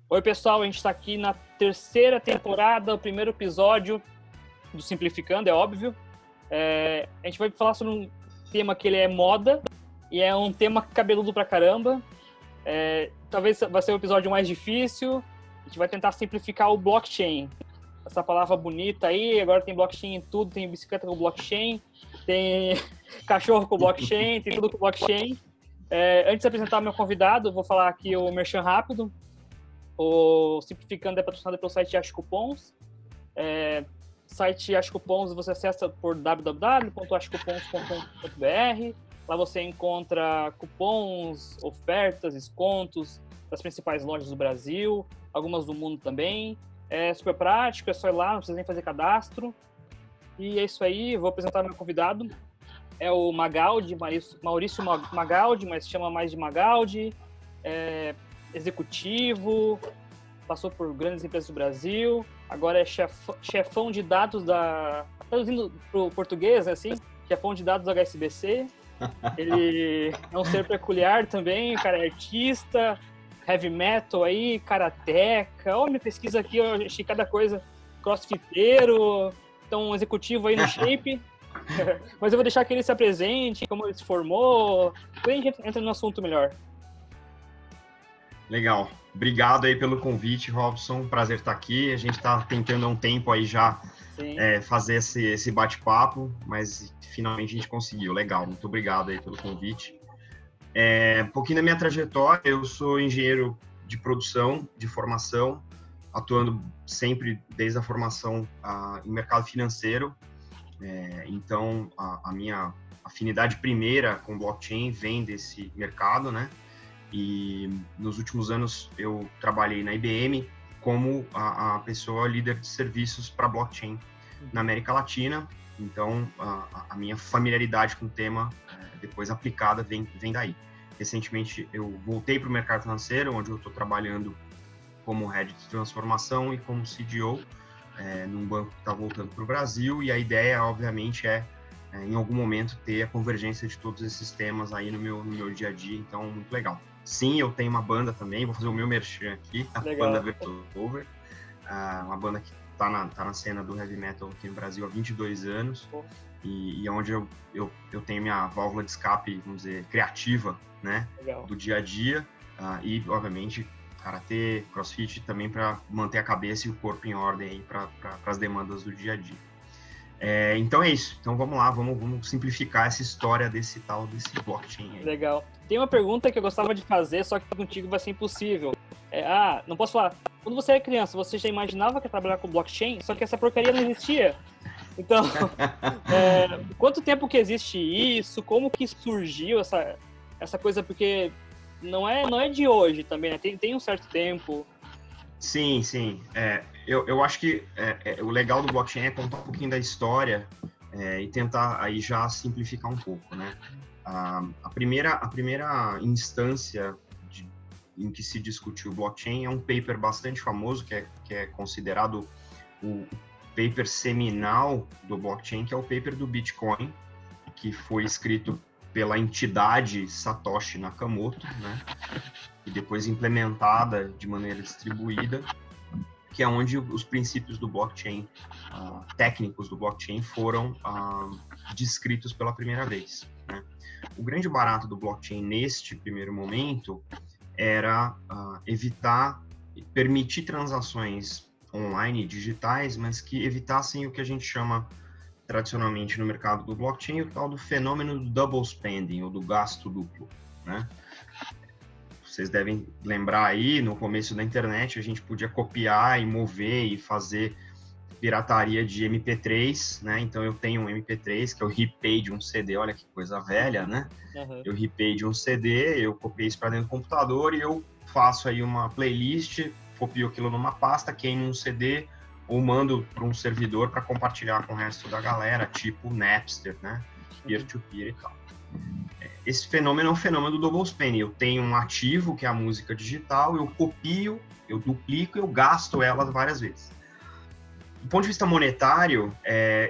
Oi, pessoal, a gente está aqui na terceira temporada, o primeiro episódio do Simplificando, é óbvio. A gente vai falar sobre um tema que ele é moda e é um tema cabeludo pra caramba. Talvez vai ser o episódio mais difícil. A gente vai tentar simplificar o blockchain. Essa palavra bonita aí, agora tem blockchain em tudo, tem bicicleta com blockchain, tem cachorro com blockchain, tem tudo com blockchain. Antes de apresentar meu convidado, vou falar aqui o merchan rápido. O Simplificando é patrocinado pelo site Acho Cupons. Site Acho Cupons você acessa por www.achocupons.com.br. Lá você encontra cupons, ofertas, descontos das principais lojas do Brasil, algumas do mundo também. É super prático, é só ir lá, não precisa nem fazer cadastro. E é isso aí, vou apresentar meu convidado. É o Magaldi, Maurício Magaldi, mas se chama mais de Magaldi. Executivo, passou por grandes empresas do Brasil, agora é chefão de dados traduzindo para o português, assim, chefão de dados do HSBC. Ele é um ser peculiar também, o cara é artista, heavy metal aí, karateca. Minha pesquisa aqui, eu achei cada coisa, crossfiteiro, então um executivo aí no Shape. Mas eu vou deixar que ele se apresente, como ele se formou, depois a gente entra no assunto melhor. Legal. Obrigado aí pelo convite, Robson. Prazer estar aqui. A gente está tentando há um tempo aí já fazer esse bate-papo, mas finalmente a gente conseguiu. Legal. Muito obrigado aí pelo convite. Um pouquinho da minha trajetória. Eu sou engenheiro de produção, de formação, atuando sempre desde a formação em mercado financeiro. Então, a minha afinidade primeira com blockchain vem desse mercado, né? E nos últimos anos eu trabalhei na IBM como a pessoa líder de serviços para blockchain na América Latina. Então, a minha familiaridade com o tema, depois aplicada, vem daí. Recentemente eu voltei para o mercado financeiro, onde eu estou trabalhando como Head de Transformação e como CDO, num banco que está voltando para o Brasil. E a ideia, obviamente, em algum momento, ter a convergência de todos esses temas aí no meu dia a dia. Então, muito legal. Sim, eu tenho uma banda também, vou fazer o meu merchan aqui, a banda Vertover, uma banda que tá na cena do heavy metal aqui no Brasil há 22 anos, e onde eu tenho minha válvula de escape, vamos dizer, criativa, né, do dia a dia, e, obviamente, karatê, crossfit também para manter a cabeça e o corpo em ordem aí para as demandas do dia a dia. Então é isso. Então vamos lá, vamos simplificar essa história desse blockchain aí. Legal. Tem uma pergunta que eu gostava de fazer, só que contigo vai ser impossível. Não posso falar. Quando você era criança, você já imaginava que ia trabalhar com blockchain? Só que essa porcaria não existia. Então, quanto tempo que existe isso? Como que surgiu essa coisa? Porque não é de hoje também, né? Tem um certo tempo. Sim. Eu acho que o legal do blockchain é contar um pouquinho da história e tentar aí já simplificar um pouco, né? A primeira instância em que se discutiu o blockchain é um paper bastante famoso, que é considerado o paper seminal do blockchain, que é o paper do Bitcoin, que foi escrito pela entidade Satoshi Nakamoto, né? E depois implementada de maneira distribuída, que é onde os princípios do blockchain, técnicos do blockchain, foram descritos pela primeira vez, né? O grande barato do blockchain neste primeiro momento era permitir transações online, digitais, mas que evitassem o que a gente chama tradicionalmente no mercado do blockchain, o tal do fenômeno do double spending, ou do gasto duplo, né? Vocês devem lembrar aí, no começo da internet, a gente podia copiar e mover e fazer pirataria de MP3, né? Então eu tenho um MP3 que eu ripei de um CD, olha que coisa velha, né? Uhum. Eu ripei de um CD, eu copiei isso para dentro do computador e eu faço aí uma playlist, copio aquilo numa pasta, queimo um CD ou mando para um servidor para compartilhar com o resto da galera, tipo Napster, né? Peer-to-peer e tal. Esse fenômeno é um fenômeno do double spending. Eu tenho um ativo, que é a música digital, eu copio, eu duplico, eu gasto ela várias vezes. Do ponto de vista monetário,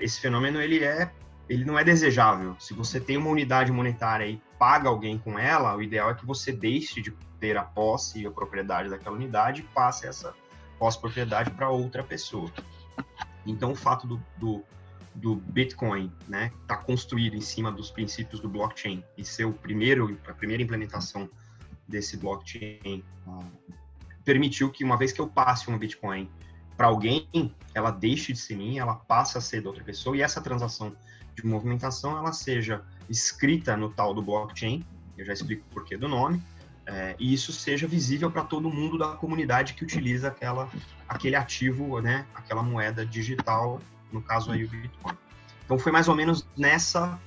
esse fenômeno ele é ele não é desejável. Se você tem uma unidade monetária e paga alguém com ela, o ideal é que você deixe de ter a posse e a propriedade daquela unidade e passe essa posse-propriedade para outra pessoa. Então, o fato do Bitcoin, né, tá construído em cima dos princípios do blockchain e ser a primeira implementação desse blockchain permitiu que, uma vez que eu passe um Bitcoin para alguém, ela deixe de ser minha, ela passa a ser da outra pessoa, e essa transação de movimentação, ela seja escrita no tal do blockchain, eu já explico o porquê do nome, e isso seja visível para todo mundo da comunidade que utiliza aquele ativo, né, aquela moeda digital, no caso aí o Bitcoin. Então foi mais ou menos nessa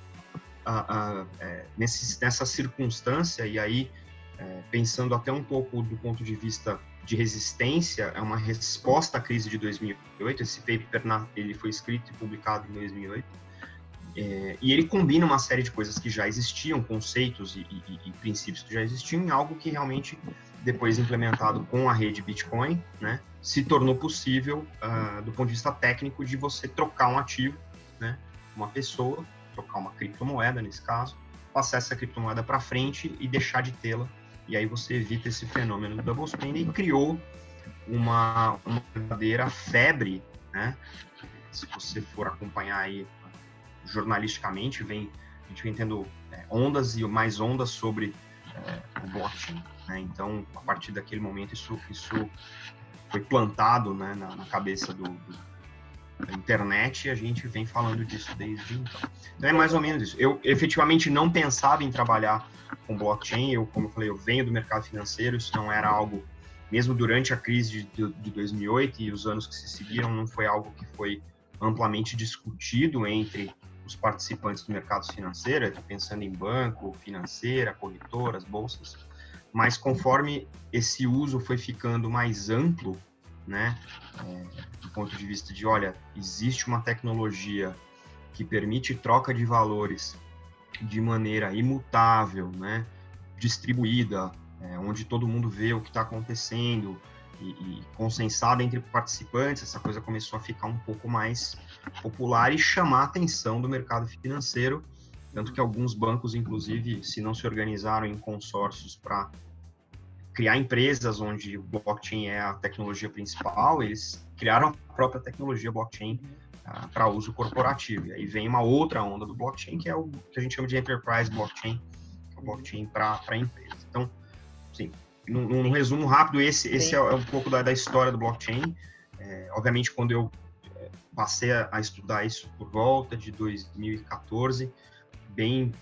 circunstância, e aí pensando até um pouco do ponto de vista de resistência, é uma resposta à crise de 2008. Esse paper ele foi escrito e publicado em 2008, e ele combina uma série de coisas que já existiam, conceitos e princípios que já existiam, em algo que realmente, depois implementado com a rede Bitcoin, né, se tornou possível do ponto de vista técnico de você trocar um ativo, né, uma pessoa, trocar uma criptomoeda nesse caso, passar essa criptomoeda para frente e deixar de tê-la, e aí você evita esse fenômeno do double spending, e criou uma verdadeira febre, né? Se você for acompanhar aí jornalisticamente, a gente vem tendo ondas e mais ondas sobre o blockchain, né? Então, a partir daquele momento, isso foi plantado, né, na cabeça da internet, e a gente vem falando disso desde então. Então é mais ou menos isso. Eu efetivamente não pensava em trabalhar com blockchain, como eu falei, eu venho do mercado financeiro, isso não era algo, mesmo durante a crise de 2008 e os anos que se seguiram, não foi algo que foi amplamente discutido entre os participantes do mercado financeiro, pensando em banco, financeira, corretoras, bolsas, mas conforme esse uso foi ficando mais amplo, né, do ponto de vista de, olha, existe uma tecnologia que permite troca de valores de maneira imutável, né, distribuída, onde todo mundo vê o que está acontecendo e consensada entre participantes, essa coisa começou a ficar um pouco mais popular e chamar a atenção do mercado financeiro, tanto que alguns bancos, inclusive, se não se organizaram em consórcios para criar empresas onde o blockchain é a tecnologia principal, eles criaram a própria tecnologia blockchain para uso corporativo. E aí vem uma outra onda do blockchain, que é o que a gente chama de enterprise blockchain, que é o blockchain para empresas. Então, sim, num resumo rápido, esse é um pouco da história do blockchain. Obviamente, quando eu passei a estudar isso por volta de 2014, bem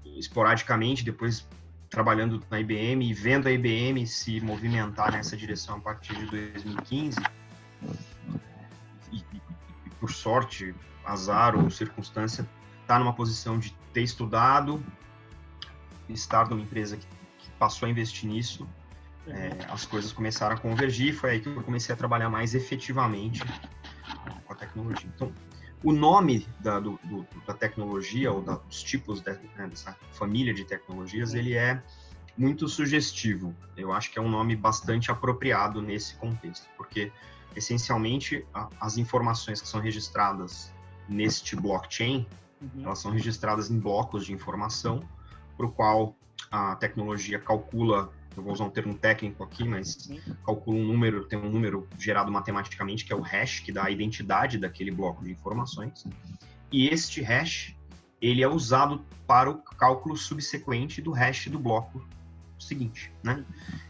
esporadicamente, depois trabalhando na IBM e vendo a IBM se movimentar nessa direção a partir de 2015, e por sorte, azar ou circunstância, está numa posição de ter estudado, estar numa empresa que passou a investir nisso, as coisas começaram a convergir, foi aí que eu comecei a trabalhar mais efetivamente com a tecnologia. Então, o nome da tecnologia, ou dos tipos dessa família de tecnologias, ele é muito sugestivo. Eu acho que é um nome bastante apropriado nesse contexto, porque, essencialmente, as informações que são registradas neste blockchain, elas são registradas em blocos de informação, para o qual a tecnologia calcula, eu vou usar um termo técnico aqui, mas calcula tem um número gerado matematicamente, que é o hash, que dá a identidade daquele bloco de informações. E este hash, ele é usado para o cálculo subsequente do hash do bloco seguinte, né?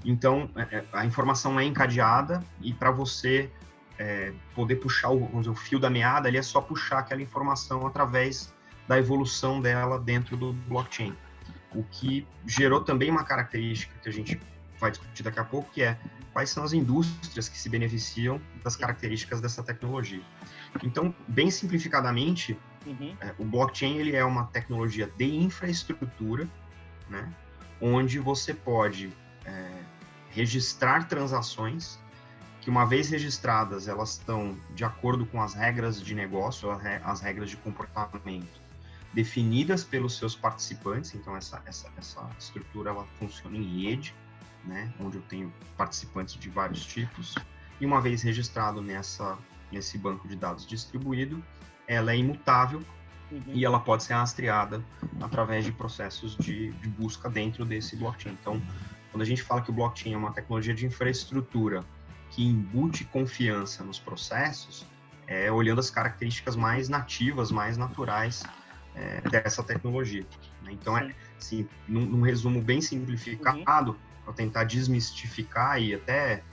Então, a informação é encadeada, e para você poder puxar o fio da meada, ali é só puxar aquela informação através da evolução dela dentro do blockchain. O que gerou também uma característica que a gente vai discutir daqui a pouco, que é quais são as indústrias que se beneficiam das características dessa tecnologia. Então, bem simplificadamente, o blockchain ele é uma tecnologia de infraestrutura, né, onde você pode registrar transações que, uma vez registradas, elas estão de acordo com as regras de negócio, as regras de comportamento definidas pelos seus participantes. Então, essa estrutura ela funciona em rede, né, onde eu tenho participantes de vários tipos, e uma vez registrado nesse banco de dados distribuído, ela é imutável, e ela pode ser rastreada através de processos de busca dentro desse blockchain. Então, quando a gente fala que o blockchain é uma tecnologia de infraestrutura que embute confiança nos processos, olhando as características mais nativas, mais naturais dessa tecnologia. Né? Então, assim, num resumo bem simplificado, para tentar desmistificar e até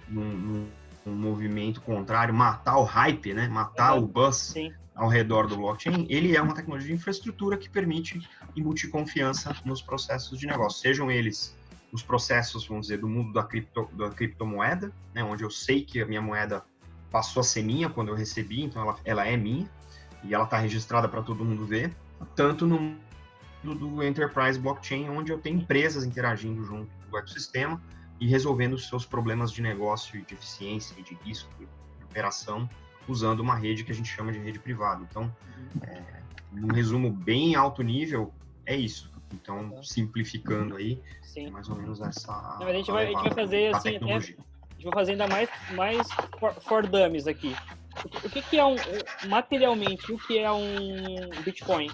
num movimento contrário, matar o hype, né? Matar o buzz ao redor do blockchain, ele é uma tecnologia de infraestrutura que permite embutir confiança nos processos de negócio, sejam eles os processos, vamos dizer, do mundo da criptomoeda, né? Onde eu sei que a minha moeda passou a ser minha quando eu recebi, então ela é minha, e ela está registrada para todo mundo ver, tanto no do Enterprise Blockchain, onde eu tenho empresas interagindo junto do ecossistema e resolvendo os seus problemas de negócio, de eficiência, de risco, de operação, usando uma rede que a gente chama de rede privada. Então, num resumo bem alto nível, é isso. Então, simplificando aí, é mais ou menos essa... Não, a gente vai fazer assim, a gente vai fazer ainda mais for dummies aqui. O que é materialmente, o que é um Bitcoin?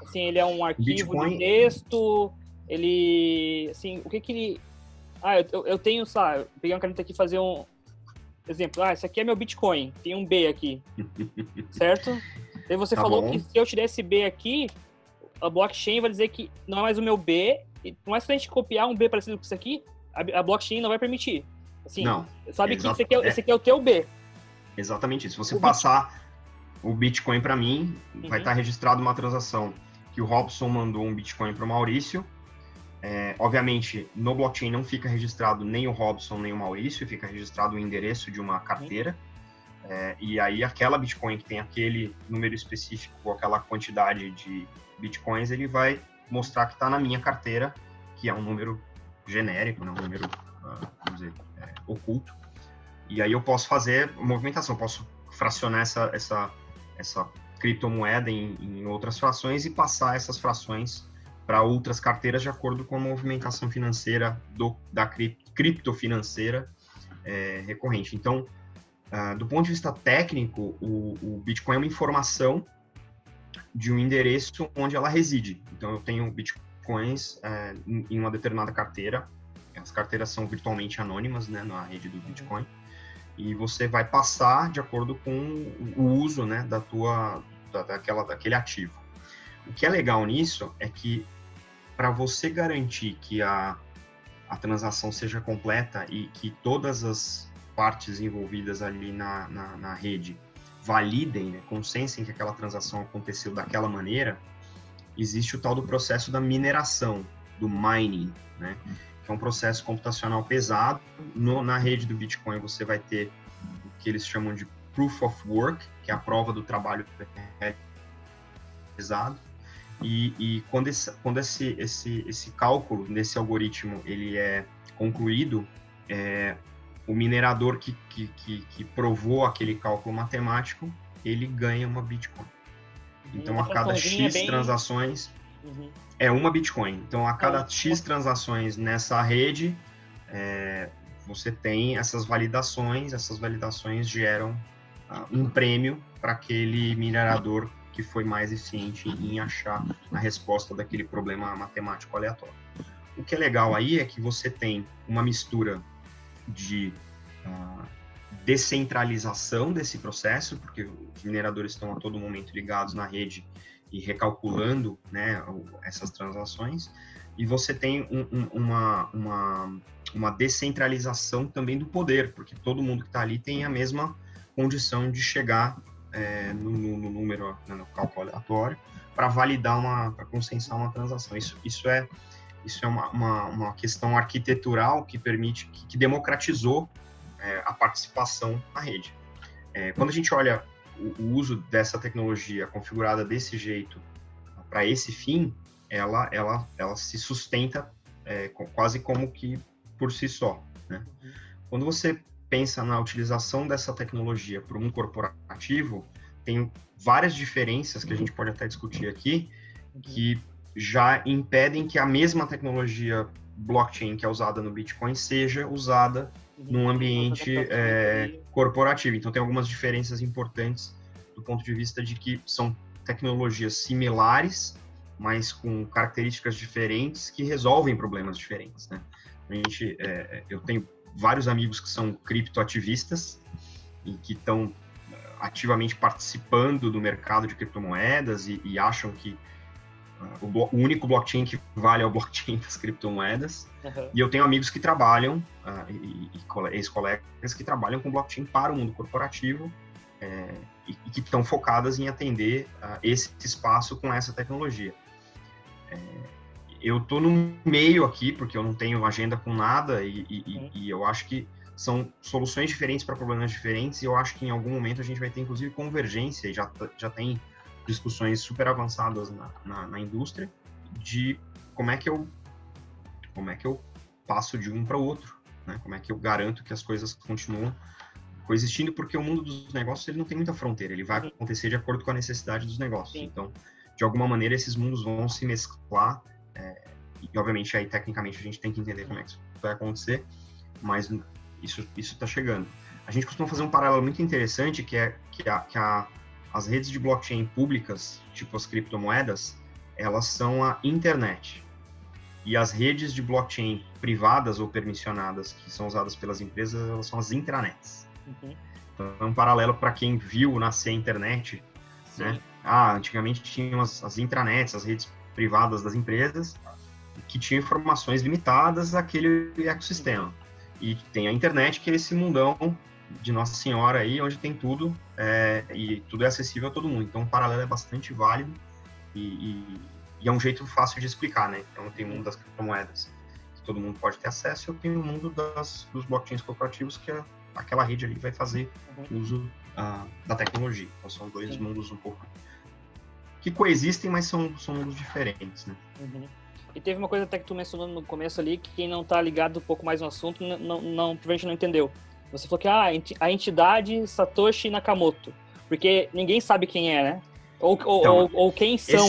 Assim, ele é um arquivo de texto, ele, assim, o que ele... eu tenho, sabe, peguei uma caneta aqui e fazer um exemplo. Esse aqui é meu Bitcoin, tem um B aqui, certo? Aí você falou que se eu tirar esse B aqui, a blockchain vai dizer que não é mais o meu B, e por mais que a gente copiar um B parecido com isso aqui, a blockchain não vai permitir. Assim, não. Sabe que esse aqui é o teu B. Exatamente isso. Se você passar o Bitcoin para mim, vai estar registrado uma transação que o Robson mandou um Bitcoin para o Maurício. Obviamente, no blockchain não fica registrado nem o Robson, nem o Maurício, fica registrado o endereço de uma carteira. E aí, aquela Bitcoin que tem aquele número específico, ou aquela quantidade de Bitcoins, ele vai mostrar que está na minha carteira, que é um número genérico, né? Um número, vamos dizer, oculto. E aí eu posso fazer movimentação, posso fracionar essa criptomoeda em outras frações e passar essas frações para outras carteiras de acordo com a movimentação financeira da criptofinanceira recorrente. Então, do ponto de vista técnico, o Bitcoin é uma informação de um endereço onde ela reside. Então, eu tenho Bitcoins em uma determinada carteira. As carteiras são virtualmente anônimas, né, na rede do Bitcoin. E você vai passar de acordo com o uso, né, daquele ativo. O que é legal nisso é que, para você garantir que a transação seja completa e que todas as partes envolvidas ali na rede validem, né, consensem que aquela transação aconteceu daquela maneira, existe o tal do processo da mineração, do mining, né, que é um processo computacional pesado. Na rede do Bitcoin você vai ter o que eles chamam de Proof of Work, que é a prova do trabalho pesado. E quando esse cálculo desse algoritmo ele é concluído, o minerador que provou aquele cálculo matemático, ele ganha uma Bitcoin. Então, a cada X transações, é uma Bitcoin. Então, a cada X transações nessa rede, você tem essas validações geram um prêmio para aquele minerador que foi mais eficiente em achar a resposta daquele problema matemático aleatório. O que é legal aí é que você tem uma mistura de descentralização desse processo, porque os mineradores estão a todo momento ligados na rede e recalculando, né, essas transações, e você tem uma descentralização também do poder, porque todo mundo que está ali tem a mesma condição de chegar no número, né, no cálculo aleatório, para validar para consensar uma transação. Isso é uma questão arquitetural que permite, que democratizou a participação na rede. Quando a gente olha o uso dessa tecnologia configurada desse jeito para esse fim, ela se sustenta quase como que por si só, né? Quando você pensa na utilização dessa tecnologia para um corporativo, tem várias diferenças que a gente pode até discutir aqui, que já impedem que a mesma tecnologia blockchain que é usada no Bitcoin seja usada num ambiente corporativo. Então, tem algumas diferenças importantes do ponto de vista de que são tecnologias similares, mas com características diferentes que resolvem problemas diferentes, né? Eu tenho vários amigos que são criptoativistas e que estão ativamente participando do mercado de criptomoedas e acham que o único blockchain que vale é o blockchain das criptomoedas. Uhum. E eu tenho amigos que trabalham, ex-colegas que trabalham com blockchain para o mundo corporativo e que estão focadas em atender esse espaço com essa tecnologia. Eu estou no meio aqui, porque eu não tenho agenda com nada e eu acho que são soluções diferentes para problemas diferentes e eu acho que em algum momento a gente vai ter, inclusive, convergência e já tem discussões super avançadas na indústria de como é que eu passo de um para o outro, né? Como é que eu garanto que as coisas continuam coexistindo, porque o mundo dos negócios ele não tem muita fronteira, ele vai acontecer de acordo com a necessidade dos negócios. Sim. Então, de alguma maneira, esses mundos vão se mesclar e, obviamente, aí, tecnicamente, a gente tem que entender como é que isso vai acontecer, mas isso está chegando. A gente costuma fazer um paralelo muito interessante, que é que as redes de blockchain públicas, tipo as criptomoedas, elas são a internet. E as redes de blockchain privadas ou permissionadas, que são usadas pelas empresas, elas são as intranets. Uhum. Então, é um paralelo para quem viu nascer a internet, né? Antigamente tinham as intranets, as redes privadas das empresas, que tinham informações limitadas àquele ecossistema. E tem a internet, que é esse mundão de Nossa Senhora aí, onde tem tudo, e tudo é acessível a todo mundo. Então, o paralelo é bastante válido e é um jeito fácil de explicar, né? Então, tem o mundo das criptomoedas, que todo mundo pode ter acesso, e eu tenho o mundo dos blockchains corporativos, que aquela rede ali vai fazer uso da tecnologia. Então, são dois mundos um pouco que coexistem, mas são mundos diferentes, né? Uhum. E teve uma coisa até que tu mencionou no começo ali, que quem não está ligado um pouco mais no assunto, provavelmente não entendeu. Você falou que a entidade Satoshi Nakamoto, porque ninguém sabe quem é, né? Ou quem são.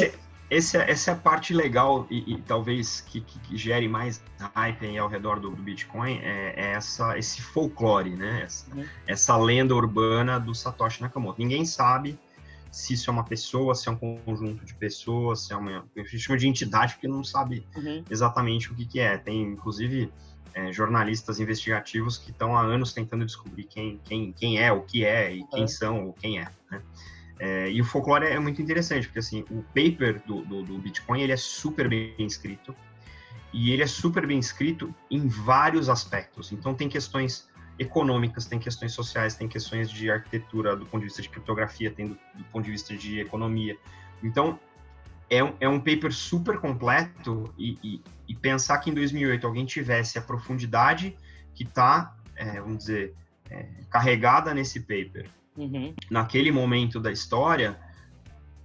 Essa é a parte legal e talvez que gere mais hype ao redor do Bitcoin, esse folclore, né? Essa lenda urbana do Satoshi Nakamoto. Ninguém sabe se isso é uma pessoa, se é um conjunto de pessoas, se é a gente chama de entidade, porque não sabe exatamente o que é. Tem, inclusive, jornalistas investigativos que estão há anos tentando descobrir quem é, o que é, e quem são, ou quem é, né? E o folclore é muito interessante, porque assim, o paper do Bitcoin, ele é super bem escrito, e ele é super bem escrito em vários aspectos. Então, tem questões econômicas, tem questões sociais, tem questões de arquitetura, do ponto de vista de criptografia, tem do ponto de vista de economia. Então, é um paper super completo e pensar que em 2008 alguém tivesse a profundidade que está, vamos dizer, carregada nesse paper, naquele momento da história,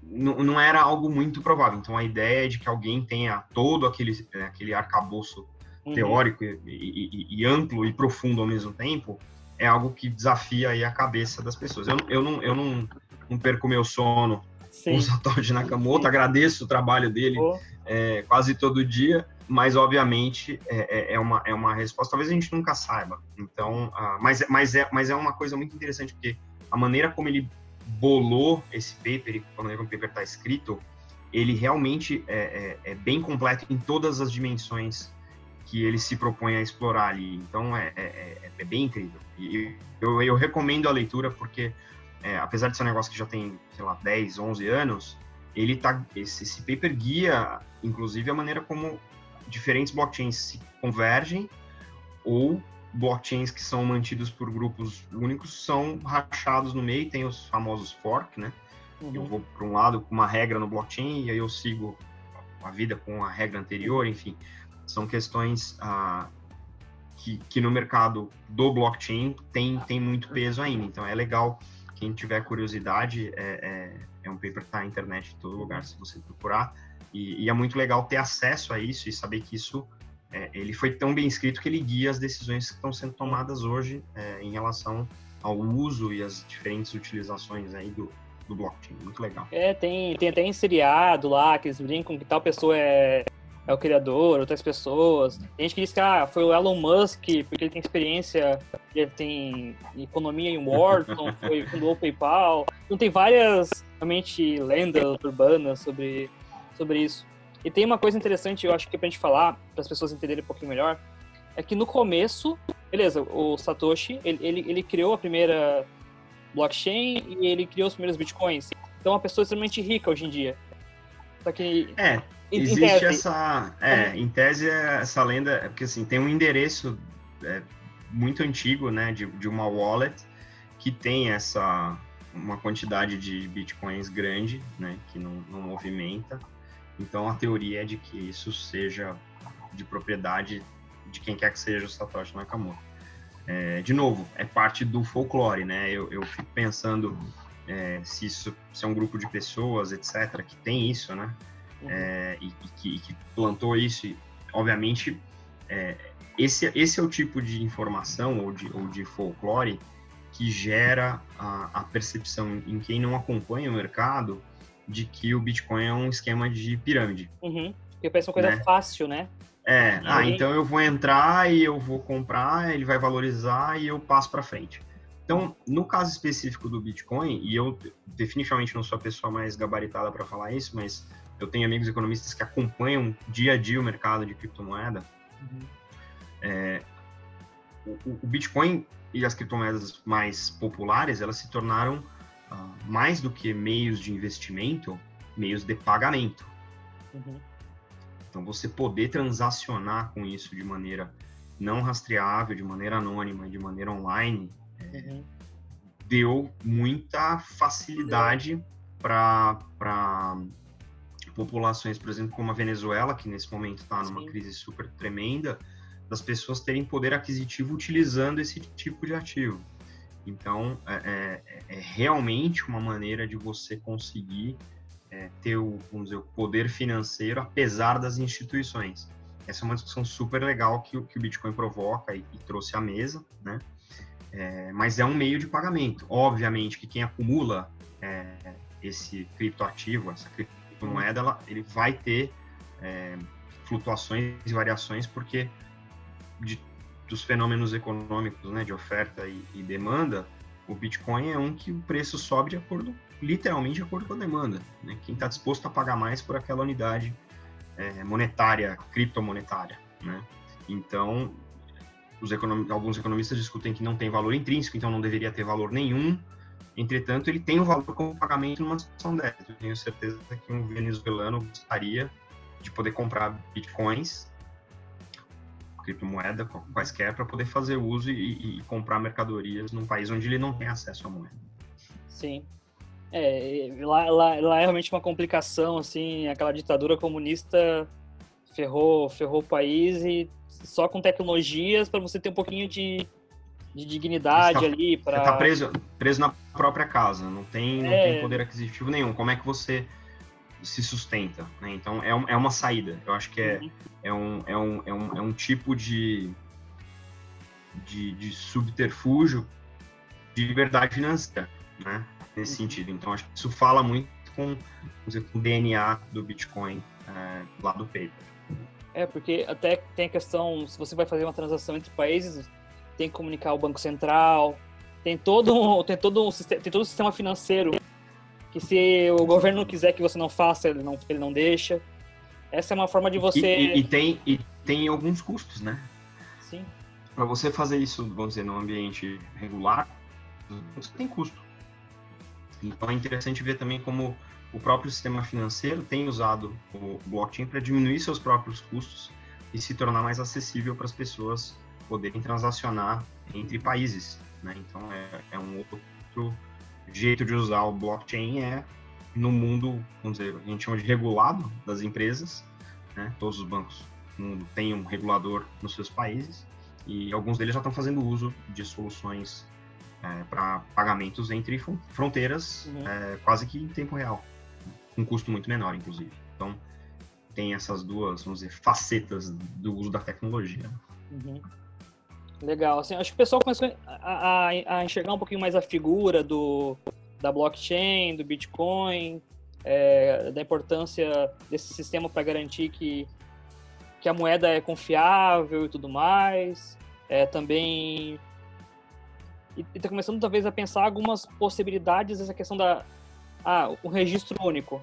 não era algo muito provável. Então, a ideia é de que alguém tenha todo aquele arcabouço teórico e amplo e profundo ao mesmo tempo, é algo que desafia aí a cabeça das pessoas. Eu não perco meu sono com o Satoshi Nakamoto, agradeço o trabalho dele quase todo dia, mas obviamente é uma resposta, talvez a gente nunca saiba. Então, mas é uma coisa muito interessante, porque a maneira como ele bolou esse paper, e a maneira como o paper está escrito, ele realmente é bem completo em todas as dimensões que ele se propõe a explorar ali. Então, é bem incrível. E eu recomendo a leitura, porque, apesar de ser um negócio que já tem, sei lá, 10, 11 anos, esse paper guia, inclusive, a maneira como diferentes blockchains se convergem, ou blockchains que são mantidos por grupos únicos são rachados no meio, tem os famosos fork, né? Eu vou para um lado com uma regra no blockchain, e aí eu sigo a vida com a regra anterior, enfim. São questões que no mercado do blockchain tem muito peso ainda. Então, é legal, quem tiver curiosidade, é um paper que está na internet em todo lugar, se você procurar. E é muito legal ter acesso a isso e saber que isso, ele foi tão bem escrito que ele guia as decisões que estão sendo tomadas hoje em relação ao uso e as diferentes utilizações aí do blockchain. Muito legal. Tem até em seriado lá, que eles brincam que tal pessoa é é o criador, outras pessoas. Tem gente que diz que foi o Elon Musk, porque ele tem experiência, ele tem economia em Wharton, fundou o PayPal. Então tem várias, realmente, lendas urbanas sobre isso. E tem uma coisa interessante, eu acho que é pra gente falar, para as pessoas entenderem um pouquinho melhor, é que no começo, beleza, o Satoshi, ele criou a primeira blockchain e ele criou os primeiros bitcoins. Então é uma pessoa extremamente rica hoje em dia. Só que... existe essa... em tese, essa lenda... Porque, assim, tem um endereço muito antigo, né, de uma wallet que tem uma quantidade de bitcoins grande, né, que não movimenta. Então, a teoria é de que isso seja de propriedade de quem quer que seja o Satoshi Nakamoto. De novo, é parte do folclore, né? Eu fico pensando se é um grupo de pessoas, etc., que tem isso, né? E que plantou isso. E, obviamente, esse é o tipo de informação ou de folclore que gera a percepção em quem não acompanha o mercado de que o Bitcoin é um esquema de pirâmide. Porque parece uma coisa fácil, né? Então eu vou entrar e eu vou comprar, ele vai valorizar e eu passo para frente. Então, no caso específico do Bitcoin, e eu definitivamente não sou a pessoa mais gabaritada para falar isso, mas eu tenho amigos economistas que acompanham dia a dia o mercado de criptomoeda. O Bitcoin e as criptomoedas mais populares, elas se tornaram mais do que meios de investimento, meios de pagamento. Então, você poder transacionar com isso de maneira não rastreável, de maneira anônima, de maneira online, deu muita facilidade para populações, por exemplo, como a Venezuela, que nesse momento está numa crise super tremenda, das pessoas terem poder aquisitivo utilizando esse tipo de ativo. Então, é realmente uma maneira de você conseguir ter vamos dizer, o poder financeiro apesar das instituições. Essa é uma discussão super legal que o Bitcoin provoca e trouxe à mesa, né? Mas é um meio de pagamento. Obviamente que quem acumula esse criptoativo, essa criptomoeda, ele vai ter flutuações e variações porque dos fenômenos econômicos, né, de oferta e demanda, o Bitcoin é um que o preço sobe literalmente de acordo com a demanda, né? Quem está disposto a pagar mais por aquela unidade monetária, criptomonetária, né? Então, alguns economistas discutem que não tem valor intrínseco, então não deveria ter valor nenhum. Entretanto, ele tem um valor como pagamento numa situação dessa. Eu tenho certeza que um venezuelano gostaria de poder comprar bitcoins, criptomoeda, quaisquer, para poder fazer uso e comprar mercadorias num país onde ele não tem acesso à moeda. Sim. Lá é realmente uma complicação, assim, aquela ditadura comunista ferrou o país e só com tecnologias para você ter um pouquinho de dignidade ali. Você tá preso na própria casa, não tem poder aquisitivo nenhum. Como é que você se sustenta, né? Então é uma saída. Eu acho que é um tipo de subterfúgio de liberdade financeira, né? Nesse sentido. Então acho que isso fala muito com o DNA do Bitcoin lá do paper. Porque até tem a questão, se você vai fazer uma transação entre países, tem que comunicar ao Banco Central, tem todo o sistema financeiro que se o governo não quiser que você não faça, ele não deixa. Essa é uma forma de você... E tem alguns custos, né? Sim. Para você fazer isso, vamos dizer, num ambiente regular, você tem custo. Então é interessante ver também como o próprio sistema financeiro tem usado o blockchain para diminuir seus próprios custos e se tornar mais acessível para as pessoas poderem transacionar entre países, né? Então é um outro jeito de usar o blockchain no mundo, vamos dizer, a gente chama de regulado das empresas, né? Todos os bancos do mundo têm um regulador nos seus países e alguns deles já estão fazendo uso de soluções para pagamentos entre fronteiras quase que em tempo real, com um custo muito menor, inclusive. Então, tem essas duas, vamos dizer, facetas do uso da tecnologia. Legal. Assim, acho que o pessoal começou a enxergar um pouquinho mais a figura da blockchain, do Bitcoin, da importância desse sistema para garantir que que a moeda é confiável e tudo mais. Também... E está começando, talvez, a pensar algumas possibilidades dessa questão o registro único.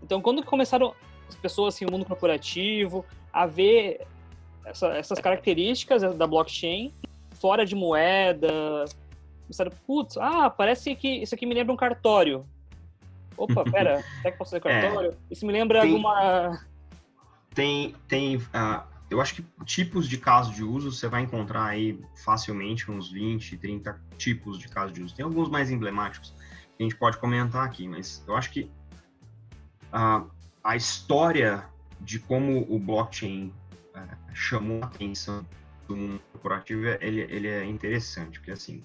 Então, quando começaram as pessoas, assim, o mundo corporativo, a ver essas características da blockchain fora de moeda, pensaram, putz, parece que isso aqui me lembra um cartório. Opa, pera, será que posso ser cartório? Isso me lembra alguma... Eu acho que tipos de casos de uso você vai encontrar aí facilmente uns 20, 30 tipos de casos de uso. Tem alguns mais emblemáticos que a gente pode comentar aqui, mas eu acho que a história de como o blockchain chamou a atenção do mundo corporativo, ele é interessante, porque assim,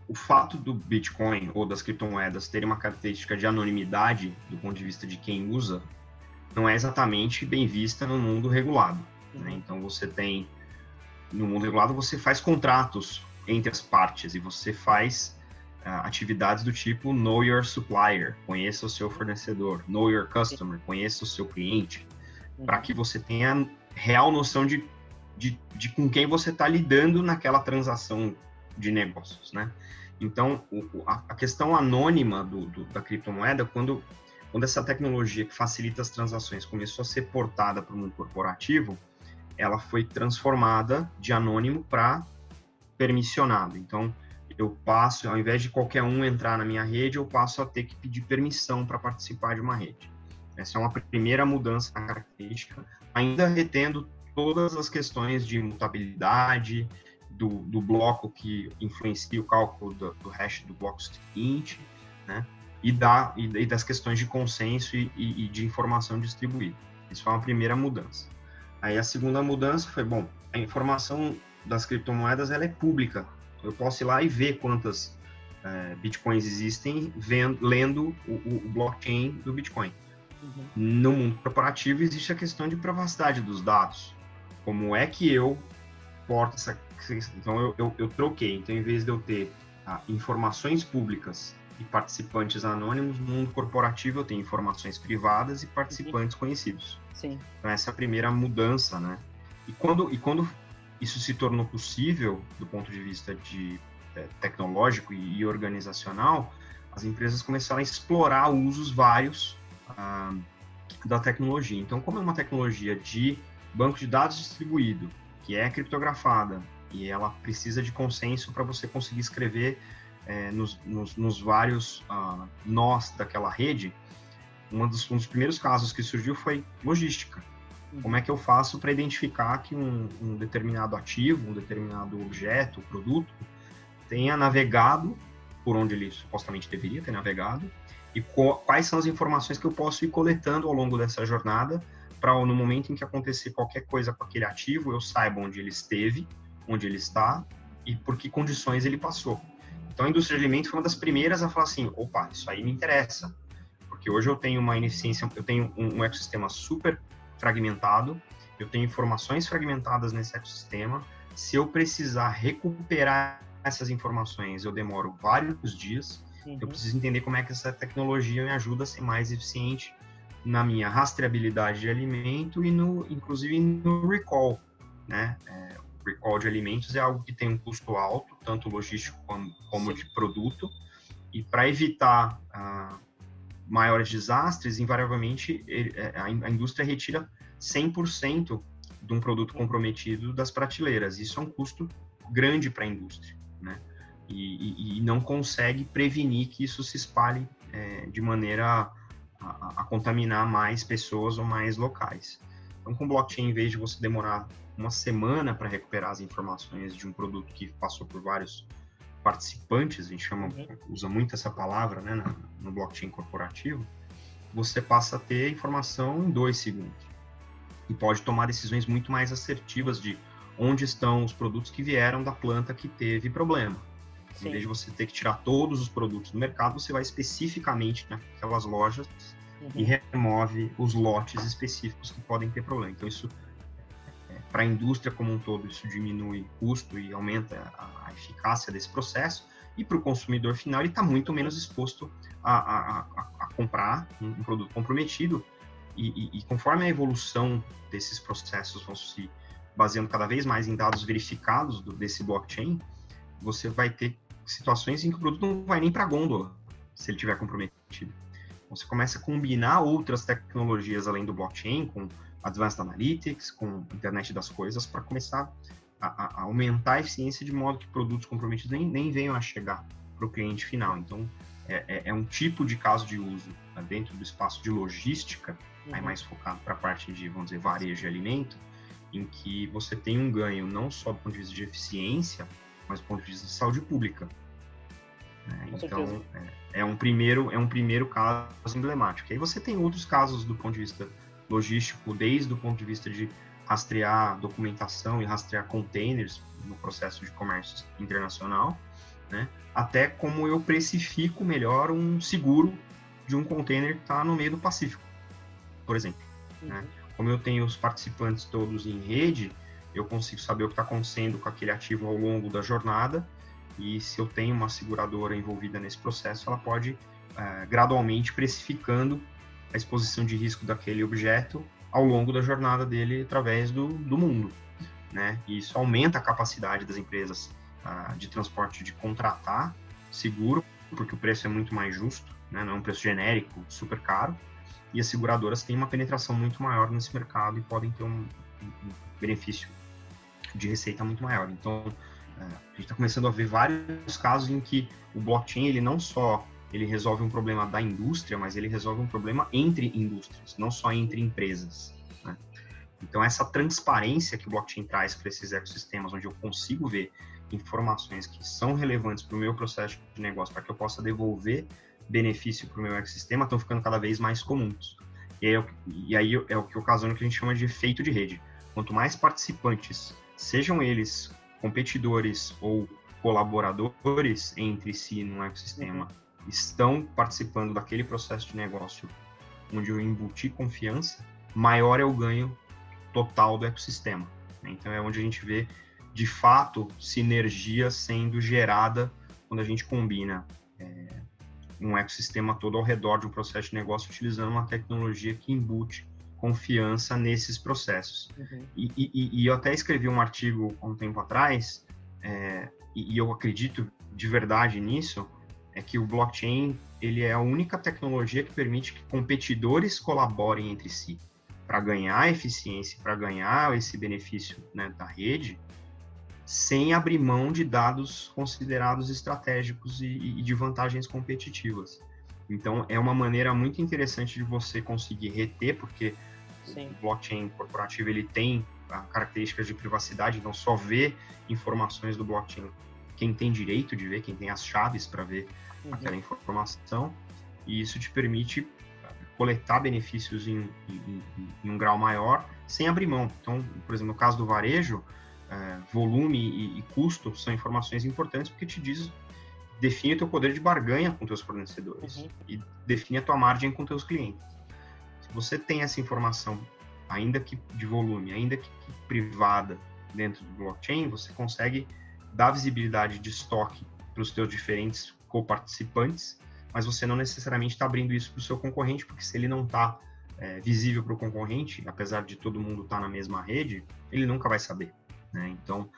o fato do Bitcoin ou das criptomoedas terem uma característica de anonimidade do ponto de vista de quem usa, não é exatamente bem vista no mundo regulado, né? Então você tem, no mundo regulado, você faz contratos entre as partes e você faz atividades do tipo Know Your Supplier, conheça o seu fornecedor, Know Your Customer, conheça o seu cliente, para que você tenha real noção de com quem você está lidando naquela transação de negócios, né? Então, a questão anônima da criptomoeda, quando essa tecnologia que facilita as transações começou a ser portada para o mundo corporativo, ela foi transformada de anônimo para permissionado. Então, eu passo, ao invés de qualquer um entrar na minha rede, eu passo a ter que pedir permissão para participar de uma rede. Essa é uma primeira mudança na característica, ainda retendo todas as questões de mutabilidade, do bloco que influencia o cálculo do hash do bloco seguinte, né? E das questões de consenso e de informação distribuída. Isso foi uma primeira mudança. Aí a segunda mudança foi, a informação das criptomoedas ela é pública. Eu posso ir lá e ver quantas bitcoins existem lendo o blockchain do Bitcoin. No mundo corporativo existe a questão de privacidade dos dados. Como é que eu porto essa... Então eu troquei. Então, em vez de eu ter informações públicas e participantes anônimos, no mundo corporativo eu tenho informações privadas e participantes conhecidos. Sim. Então essa é a primeira mudança, né? E quando isso se tornou possível do ponto de vista tecnológico e organizacional, as empresas começaram a explorar usos vários da tecnologia. Então, como é uma tecnologia de banco de dados distribuído, que é criptografada, e ela precisa de consenso para você conseguir escrever nos vários nós daquela rede, um dos primeiros casos que surgiu foi logística. Como é que eu faço para identificar que um determinado ativo, um determinado objeto, produto, tenha navegado por onde ele supostamente deveria ter navegado e quais são as informações que eu posso ir coletando ao longo dessa jornada para, no momento em que acontecer qualquer coisa com aquele ativo, eu saiba onde ele esteve, onde ele está e por que condições ele passou. Então, a indústria de alimentos foi uma das primeiras a falar assim, opa, isso aí me interessa, porque hoje eu tenho uma ineficiência, eu tenho um ecossistema super fragmentado, eu tenho informações fragmentadas nesse ecossistema, se eu precisar recuperar essas informações, eu demoro vários dias, eu preciso entender como é que essa tecnologia me ajuda a ser mais eficiente na minha rastreabilidade de alimento e inclusive no recall, né? O recall de alimentos é algo que tem um custo alto, tanto logístico como de produto, e para evitar maiores desastres, invariavelmente a indústria retira 100% de um produto comprometido das prateleiras. Isso é um custo grande para a indústria, né? E não consegue prevenir que isso se espalhe de maneira a contaminar mais pessoas ou mais locais. Então, com blockchain, em vez de você demorar uma semana para recuperar as informações de um produto que passou por vários participantes, a gente usa muito essa palavra, né, no blockchain corporativo, você passa a ter informação em 2 segundos e pode tomar decisões muito mais assertivas de onde estão os produtos que vieram da planta que teve problema. Sim. Em vez de você ter que tirar todos os produtos do mercado, você vai especificamente naquelas lojas e remove os lotes específicos que podem ter problema. Então, isso, para a indústria como um todo, isso diminui o custo e aumenta a eficácia desse processo. E para o consumidor final, ele está muito menos exposto a comprar um produto comprometido E conforme a evolução desses processos vão se baseando cada vez mais em dados verificados desse blockchain, você vai ter situações em que o produto não vai nem para a gôndola, se ele estiver comprometido. Você começa a combinar outras tecnologias além do blockchain, com Advanced Analytics, com Internet das Coisas, para começar a aumentar a eficiência de modo que produtos comprometidos nem venham a chegar para o cliente final. Então, é um tipo de caso de uso, né, dentro do espaço de logística, aí mais focado para a parte de, vamos dizer, varejo de alimento, em que você tem um ganho não só do ponto de vista de eficiência, mas do ponto de vista de saúde pública. Então, é um primeiro caso emblemático. E aí você tem outros casos do ponto de vista logístico, desde o ponto de vista de rastrear documentação e rastrear containers no processo de comércio internacional, né? Até como eu precifico melhor um seguro de um container que está no meio do Pacífico, por exemplo. Né? Como eu tenho os participantes todos em rede, eu consigo saber o que está acontecendo com aquele ativo ao longo da jornada, e se eu tenho uma seguradora envolvida nesse processo, ela pode gradualmente precificando a exposição de risco daquele objeto ao longo da jornada dele através do mundo, né? E isso aumenta a capacidade das empresas de transporte de contratar seguro, porque o preço é muito mais justo, né? Não é um preço genérico, super caro, e as seguradoras têm uma penetração muito maior nesse mercado e podem ter um benefício de receita muito maior. Então, a gente está começando a ver vários casos em que o blockchain, ele não só ele resolve um problema da indústria, mas ele resolve um problema entre indústrias, não só entre empresas, né? Então, essa transparência que o blockchain traz para esses ecossistemas, onde eu consigo ver informações que são relevantes para o meu processo de negócio, para que eu possa devolver benefício para o meu ecossistema, estão ficando cada vez mais comuns. E aí é o que ocasiona o que a gente chama de efeito de rede. Quanto mais participantes, sejam eles competidores ou colaboradores entre si num ecossistema, estão participando daquele processo de negócio onde eu embuti confiança, maior é o ganho total do ecossistema. Então é onde a gente vê, de fato, sinergia sendo gerada quando a gente combina um ecossistema todo ao redor de um processo de negócio utilizando uma tecnologia que embute confiança nesses processos. E eu até escrevi um artigo há um tempo atrás, e eu acredito de verdade nisso, é que o blockchain ele é a única tecnologia que permite que competidores colaborem entre si para ganhar eficiência, para ganhar esse benefício, né, da rede, sem abrir mão de dados considerados estratégicos e de vantagens competitivas. Então, é uma maneira muito interessante de você conseguir reter, porque o blockchain corporativo ele tem características de privacidade, então só vê informações do blockchain quem tem direito de ver, quem tem as chaves para ver aquela informação, e isso te permite coletar benefícios em um grau maior, sem abrir mão. Então, por exemplo, no caso do varejo, volume e custo são informações importantes porque define o teu poder de barganha com teus fornecedores e define a tua margem com teus clientes. Se você tem essa informação, ainda que de volume, ainda que privada, dentro do blockchain, você consegue dar visibilidade de estoque para os teus diferentes coparticipantes, mas você não necessariamente está abrindo isso para o seu concorrente, porque se ele não está visível para o concorrente, apesar de todo mundo estar na mesma rede, ele nunca vai saber, né? Então,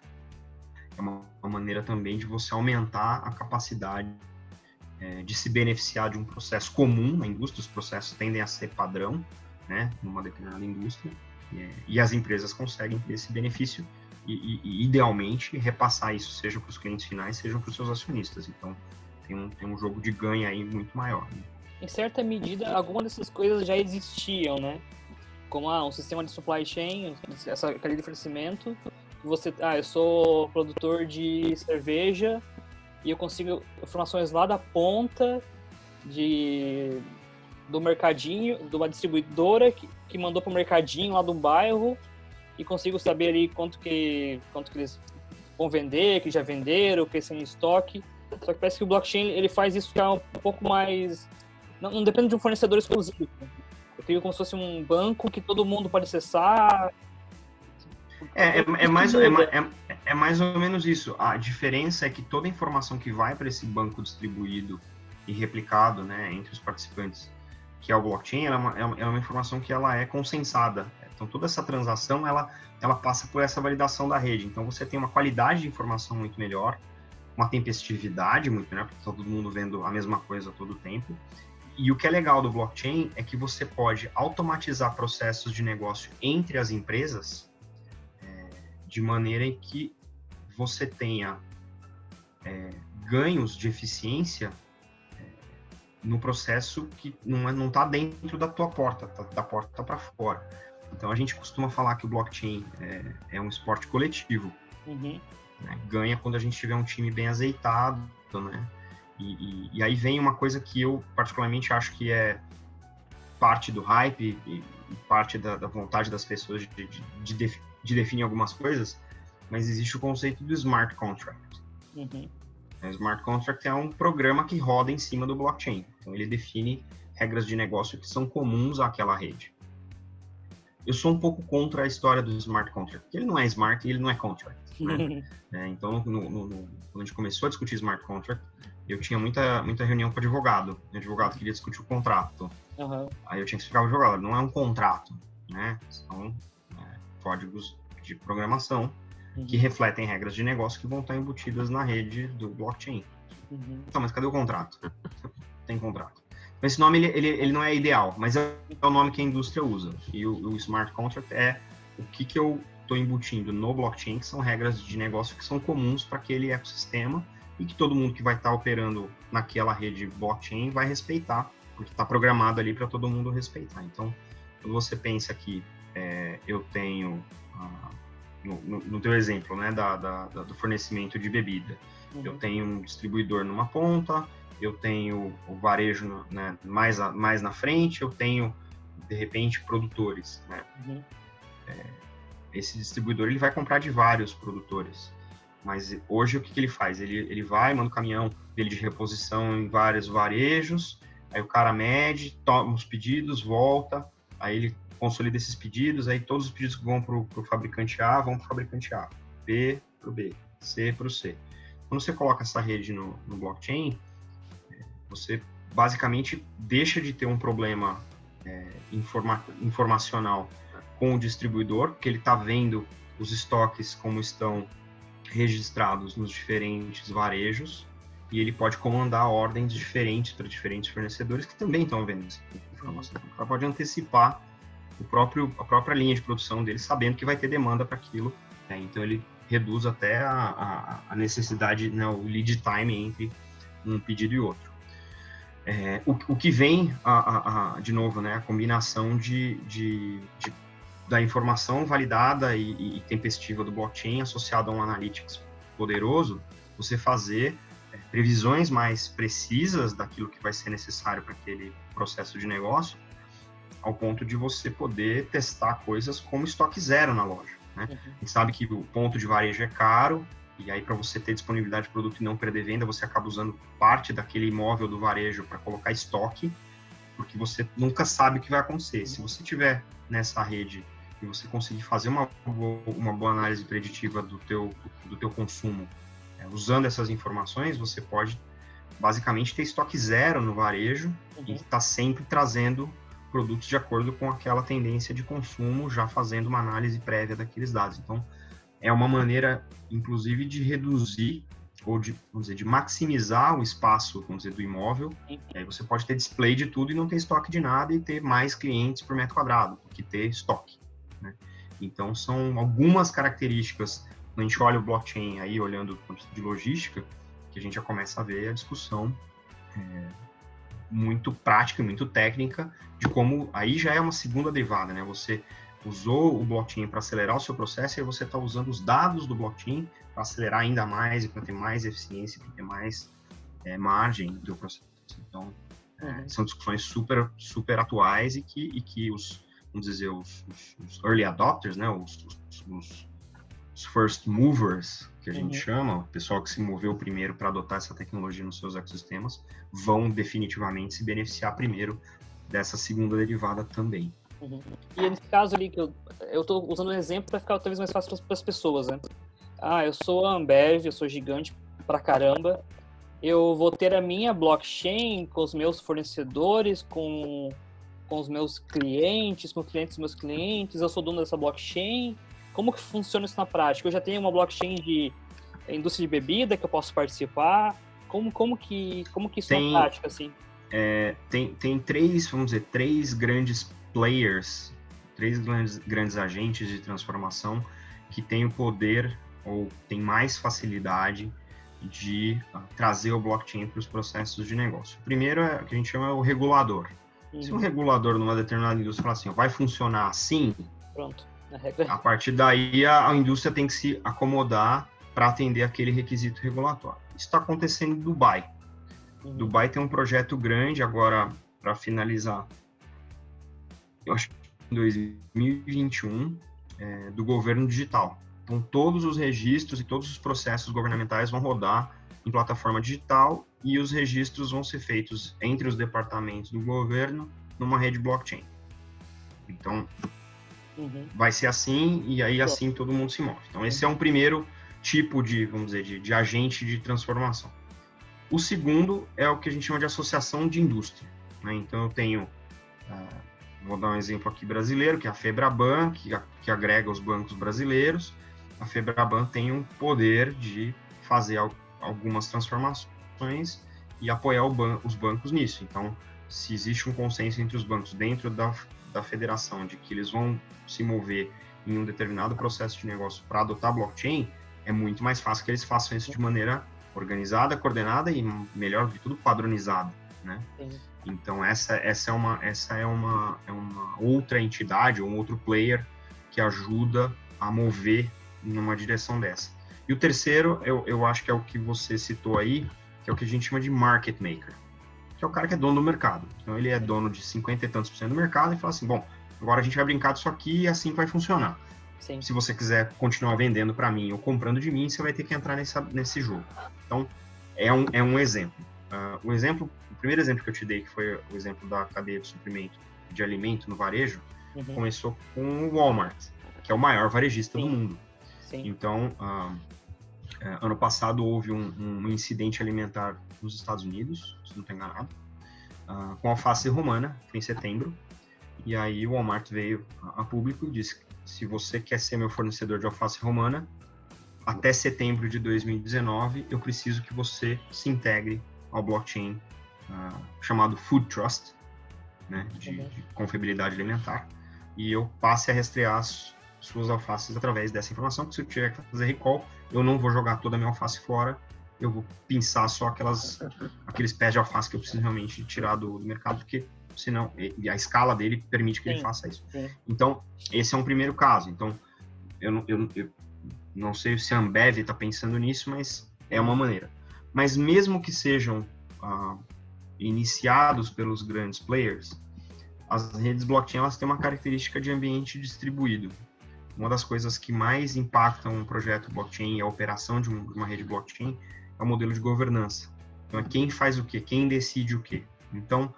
é uma maneira também de você aumentar a capacidade de se beneficiar de um processo comum na indústria. Os processos tendem a ser padrão, né, numa determinada indústria, e as empresas conseguem ter esse benefício e idealmente, repassar isso, seja para os clientes finais, seja para os seus acionistas. Então, tem um jogo de ganho aí muito maior, né? Em certa medida, algumas dessas coisas já existiam, né? Como um sistema de supply chain, aquele de fornecimento. Eu sou produtor de cerveja e eu consigo informações lá da ponta do mercadinho, de uma distribuidora que mandou para o mercadinho lá do bairro, e consigo saber ali quanto que eles vão vender, que já venderam, o que tem em estoque. Só que parece que o blockchain ele faz isso ficar um pouco mais... Não depende de um fornecedor exclusivo. Eu tenho como se fosse um banco que todo mundo pode acessar. É mais ou menos isso. A diferença é que toda a informação que vai para esse banco distribuído e replicado, né, entre os participantes, que é o blockchain, ela é uma informação que ela é consensada. Então, toda essa transação, ela passa por essa validação da rede. Então, você tem uma qualidade de informação muito melhor, uma tempestividade muito melhor, porque está todo mundo vendo a mesma coisa todo o tempo. E o que é legal do blockchain é que você pode automatizar processos de negócio entre as empresas de maneira em que você tenha ganhos de eficiência no processo que não está dentro da tua porta, tá da porta para fora. Então, a gente costuma falar que o blockchain é um esporte coletivo. Uhum. Né? Ganha quando a gente tiver um time bem azeitado, né? E aí vem uma coisa que eu particularmente acho que é parte do hype e parte da vontade das pessoas de definir algumas coisas, mas existe o conceito do smart contract. Uhum. O smart contract é um programa que roda em cima do blockchain. Então, ele define regras de negócio que são comuns àquela rede. Eu sou um pouco contra a história do smart contract, porque ele não é smart e ele não é contract. Né? Então, quando a gente começou a discutir smart contract, eu tinha muita reunião com o advogado. O advogado queria discutir o contrato. Uhum. Aí eu tinha que explicar ao advogado, não é um contrato, né? São códigos de programação que refletem regras de negócio que vão estar embutidas na rede do blockchain. Então, mas cadê o contrato? Tem contrato. Esse nome ele não é ideal, mas é o nome que a indústria usa. E o smart contract é o que eu estou embutindo no blockchain, que são regras de negócio que são comuns para aquele ecossistema e que todo mundo que vai estar operando naquela rede blockchain vai respeitar, porque está programado ali para todo mundo respeitar. Então, quando você pensa que eu tenho, no teu exemplo, né, do fornecimento de bebida, eu tenho um distribuidor numa ponta, eu tenho o varejo, né, mais na frente, eu tenho, de repente, produtores. Né? Esse distribuidor ele vai comprar de vários produtores, mas hoje o que ele faz? Ele vai, manda o caminhão dele de reposição em vários varejos, aí o cara mede, toma os pedidos, volta, aí ele consolida esses pedidos, aí todos os pedidos que vão para o fabricante A vão para o fabricante A, B para o B, C para o C. Quando você coloca essa rede no blockchain, você basicamente deixa de ter um problema informacional com o distribuidor, porque ele está vendo os estoques como estão registrados nos diferentes varejos, e ele pode comandar ordens diferentes para diferentes fornecedores que também estão vendo essa informação. Ele pode antecipar a própria linha de produção dele, sabendo que vai ter demanda para aquilo. Né? Então, ele reduz até a necessidade, né, o lead time entre um pedido e outro. O que vem, de novo, né, a combinação da informação validada e tempestiva do blockchain associada a um analytics poderoso, você fazer previsões mais precisas daquilo que vai ser necessário para aquele processo de negócio, ao ponto de você poder testar coisas como estoque zero na loja. Né? A gente sabe que o ponto de varejo é caro, e aí para você ter disponibilidade de produto e não perder venda, você acaba usando parte daquele imóvel do varejo para colocar estoque, porque você nunca sabe o que vai acontecer. Se você tiver nessa rede e você conseguir fazer uma boa análise preditiva do teu consumo, usando essas informações, você pode basicamente ter estoque zero no varejo e estar sempre trazendo produtos de acordo com aquela tendência de consumo, já fazendo uma análise prévia daqueles dados. Então, é uma maneira, inclusive, de reduzir ou de maximizar o espaço, do imóvel. Aí você pode ter display de tudo e não ter estoque de nada e ter mais clientes por metro quadrado do que ter estoque. Né? Então, são algumas características, quando a gente olha o blockchain aí, olhando do ponto de vista de logística, que a gente já começa a ver a discussão muito prática, muito técnica, de como, aí já é uma segunda derivada, né? Você usou o blockchain para acelerar o seu processo e aí você está usando os dados do blockchain para acelerar ainda mais e para ter mais eficiência, para ter mais margem do processo. Então, são discussões super, super atuais e que os early adopters, né, os first movers, que a gente chama, o pessoal que se moveu primeiro para adotar essa tecnologia nos seus ecossistemas, vão definitivamente se beneficiar primeiro dessa segunda derivada também. E nesse caso ali, que eu estou usando um exemplo para ficar talvez mais fácil para as pessoas, né? Eu sou a Ambev, eu sou gigante pra caramba, eu vou ter a minha blockchain com os meus fornecedores, com com os meus clientes, com os clientes dos meus clientes, eu sou dono dessa blockchain. Como que funciona isso na prática? Eu já tenho uma blockchain de indústria de bebida que eu posso participar. Como que isso na prática, assim? Tem três grandes players, três grandes agentes de transformação que têm o poder ou têm mais facilidade de trazer o blockchain para os processos de negócio. O primeiro é o que a gente chama o regulador. Se um regulador numa determinada indústria falar assim, vai funcionar assim, pronto. A partir daí a indústria tem que se acomodar para atender aquele requisito regulatório. Isso está acontecendo em Dubai. Dubai tem um projeto grande agora para finalizar, eu acho que em 2021, do governo digital. Então, todos os registros e todos os processos governamentais vão rodar em plataforma digital e os registros vão ser feitos entre os departamentos do governo numa rede blockchain. Então, vai ser assim e aí assim todo mundo se move. Então, esse é um primeiro tipo de, vamos dizer, de agente de transformação. O segundo é o que a gente chama de associação de indústria, né? Então, eu tenho, vou dar um exemplo aqui brasileiro, que é a Febraban, que agrega os bancos brasileiros. A Febraban tem um poder de fazer algumas transformações e apoiar os bancos nisso. Então, se existe um consenso entre os bancos dentro da federação de que eles vão se mover em um determinado processo de negócio para adotar blockchain, é muito mais fácil que eles façam isso de maneira organizada, coordenada e, melhor do que tudo, padronizada, né? Sim. Então, essa é uma outra entidade, um outro player que ajuda a mover numa direção dessa. E o terceiro, eu acho que é o que você citou aí, que é o que a gente chama de market maker, que é o cara que é dono do mercado. Então, ele é dono de 50 e tantos % do mercado e fala assim, bom, agora a gente vai brincar disso aqui e assim vai funcionar. Sim. Se você quiser continuar vendendo para mim ou comprando de mim, você vai ter que entrar nesse jogo. Então, é um exemplo. O primeiro exemplo que eu te dei, que foi o exemplo da cadeia de suprimento de alimento no varejo, começou com o Walmart, que é o maior varejista do mundo. Sim. Então, ano passado houve um incidente alimentar nos Estados Unidos, se não estou enganado, com alface romana, foi em setembro, e aí o Walmart veio a público e disse, se você quer ser meu fornecedor de alface romana, até setembro de 2019, eu preciso que você se integre ao blockchain chamado Food Trust, né, de confiabilidade alimentar, e eu passe a rastrear suas alfaces através dessa informação, que se eu tiver que fazer recall, eu não vou jogar toda a minha alface fora, eu vou pinçar só aqueles pés de alface que eu preciso realmente tirar do mercado, porque senão a escala dele permite que ele faça isso. Então, esse é um primeiro caso. Então, eu não sei se a Ambev está pensando nisso, mas é uma maneira. Mas mesmo que sejam iniciados pelos grandes players, as redes blockchain elas têm uma característica de ambiente distribuído. Uma das coisas que mais impactam um projeto blockchain e a operação de uma rede blockchain é o modelo de governança. Então, é quem faz o quê? Quem decide o quê? Então,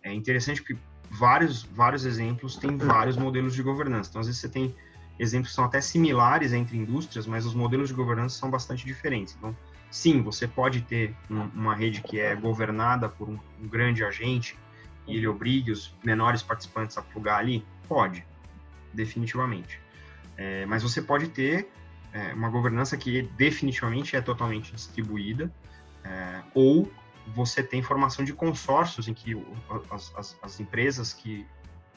é interessante porque vários exemplos têm vários modelos de governança. Então, às vezes você tem exemplos que são até similares entre indústrias, mas os modelos de governança são bastante diferentes. Então, sim, você pode ter uma rede que é governada por um grande agente e ele obrigue os menores participantes a plugar ali? Pode, definitivamente. Mas você pode ter uma governança que definitivamente é totalmente distribuída, ou você tem formação de consórcios em que as empresas que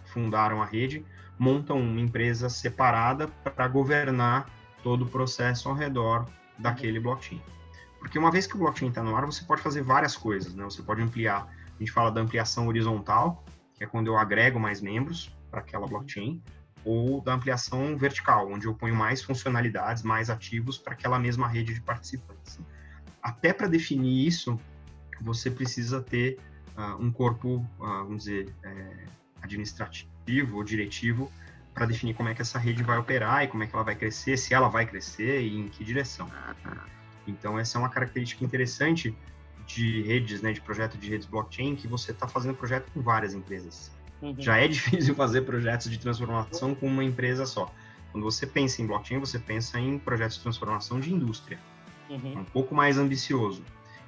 fundaram a rede montam uma empresa separada para governar todo o processo ao redor daquele blockchain. Porque uma vez que o blockchain está no ar, você pode fazer várias coisas, né? Você pode ampliar, a gente fala da ampliação horizontal, que é quando eu agrego mais membros para aquela blockchain, ou da ampliação vertical, onde eu ponho mais funcionalidades, mais ativos para aquela mesma rede de participantes. Até para definir isso, você precisa ter um corpo, vamos dizer, administrativo ou diretivo para definir como é que essa rede vai operar e como é que ela vai crescer, se ela vai crescer e em que direção. Então, essa é uma característica interessante de redes, né, de projeto de redes blockchain, que você está fazendo projeto com várias empresas. Já é difícil fazer projetos de transformação com uma empresa só. Quando você pensa em blockchain, você pensa em projetos de transformação de indústria. É um pouco mais ambicioso.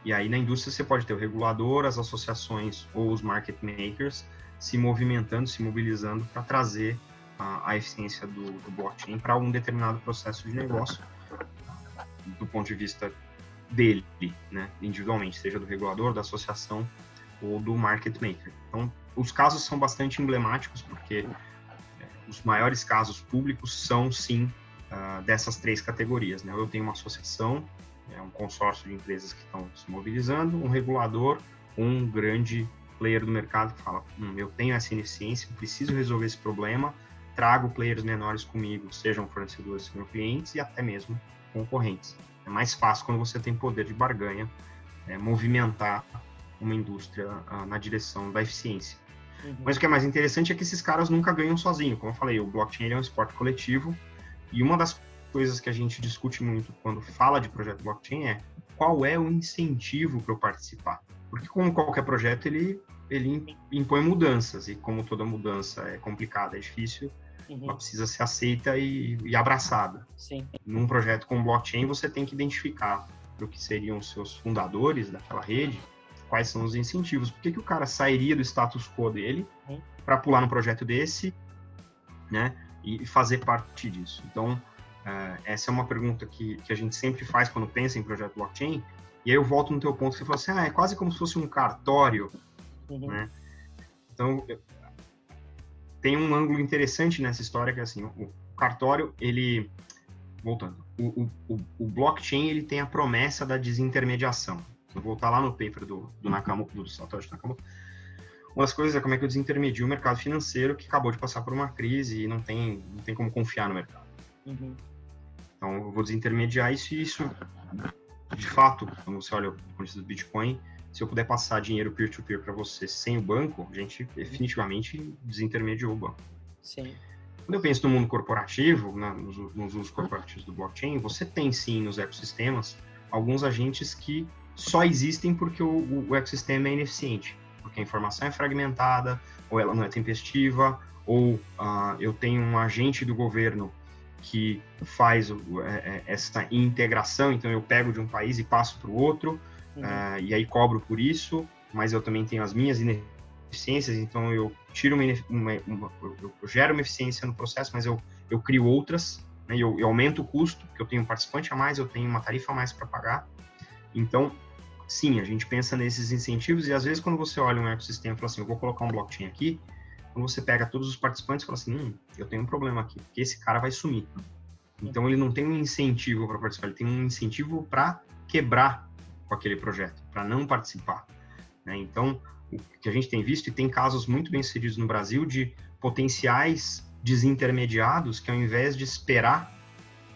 E aí, na indústria, você pode ter o regulador, as associações ou os market makers se movimentando, se mobilizando para trazer a eficiência do blockchain para um determinado processo de negócio, do ponto de vista dele, né, individualmente, seja do regulador, da associação ou do market maker. Então, os casos são bastante emblemáticos, porque os maiores casos públicos são, sim, dessas 3 categorias, né? Eu tenho uma associação, um consórcio de empresas que estão se mobilizando, um regulador, um grande player do mercado que fala, eu tenho essa ineficiência, preciso resolver esse problema, trago players menores comigo, sejam fornecedores, sejam clientes e até mesmo concorrentes. É mais fácil quando você tem poder de barganha, movimentar uma indústria na direção da eficiência. Mas o que é mais interessante é que esses caras nunca ganham sozinho. Como eu falei, o blockchain é um esporte coletivo, e uma das coisas que a gente discute muito quando fala de projeto blockchain é qual é o incentivo para eu participar. Porque como qualquer projeto, ele impõe mudanças, e como toda mudança é complicada, é difícil, ela precisa ser aceita e abraçada. Sim. Num projeto com blockchain, você tem que identificar o que seriam os seus fundadores daquela rede, quais são os incentivos. Por que o cara sairia do status quo dele para pular num projeto desse, né, e fazer parte disso? Então, essa é uma pergunta que a gente sempre faz quando pensa em projeto blockchain, e aí eu volto no teu ponto que você falou assim, é quase como se fosse um cartório, né? Então, tem um ângulo interessante nessa história, que é assim, o cartório, ele... Voltando, o blockchain, ele tem a promessa da desintermediação. Vou voltar lá no paper do Nakamoto, do Satoshi Nakamoto. Uma das coisas é como é que eu desintermedio o mercado financeiro, que acabou de passar por uma crise e não tem como confiar no mercado. Então, eu vou desintermediar isso, e isso, de fato, quando você olha o ponto de vista do Bitcoin, se eu puder passar dinheiro peer-to-peer para você sem o banco, a gente definitivamente desintermediou o banco. Sim. Quando eu penso no mundo corporativo, nos usos corporativos do blockchain, você tem, sim, nos ecossistemas, alguns agentes que só existem porque o ecossistema é ineficiente, porque a informação é fragmentada, ou ela não é tempestiva, ou eu tenho um agente do governo que faz essa integração, então eu pego de um país e passo para o outro, e aí cobro por isso, mas eu também tenho as minhas ineficiências, então eu tiro eu gero uma eficiência no processo, mas eu crio outras, né, e eu aumento o custo, porque eu tenho um participante a mais, eu tenho uma tarifa a mais para pagar. Então, sim, a gente pensa nesses incentivos, e às vezes quando você olha um ecossistema e fala assim, eu vou colocar um blockchain aqui, quando você pega todos os participantes e fala assim, eu tenho um problema aqui, porque esse cara vai sumir. Então, ele não tem um incentivo para participar, ele tem um incentivo para quebrar com aquele projeto, para não participar, né? Então, o que a gente tem visto, e tem casos muito bem sucedidos no Brasil, de potenciais desintermediados que, ao invés de esperar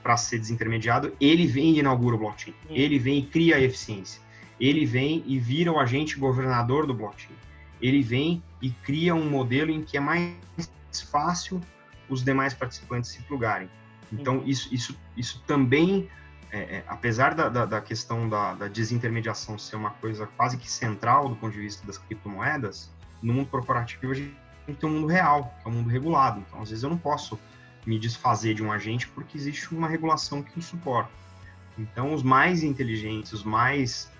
para ser desintermediado, ele vem e inaugura o blockchain, ele vem e cria a eficiência, ele vem e vira o agente governador do blockchain, ele vem e cria um modelo em que é mais fácil os demais participantes se plugarem. Então, isso também, apesar da questão da desintermediação ser uma coisa quase que central do ponto de vista das criptomoedas, no mundo corporativo a gente tem um mundo real, que é um mundo regulado. Então, às vezes eu não posso me desfazer de um agente porque existe uma regulação que o suporta. Então, os mais inteligentes, os mais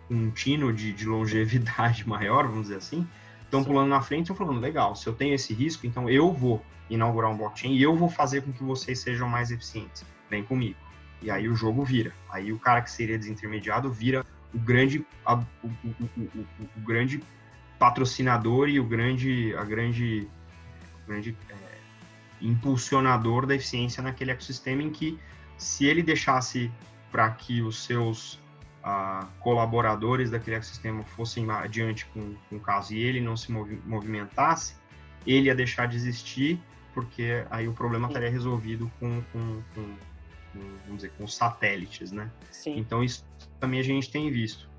um tino de longevidade maior, vamos dizer assim, estão pulando na frente e estão falando, legal, se eu tenho esse risco, então eu vou inaugurar um blockchain e eu vou fazer com que vocês sejam mais eficientes. Vem comigo. E aí o jogo vira. Aí o cara que seria desintermediado vira o grande patrocinador e o grande impulsionador da eficiência naquele ecossistema, em que, se ele deixasse para que os seus colaboradores daquele ecossistema fossem adiante com o caso e ele não se movimentasse, ele ia deixar de existir, porque aí o problema estaria resolvido vamos dizer, com os satélites, né? Sim. Então, isso também a gente tem visto.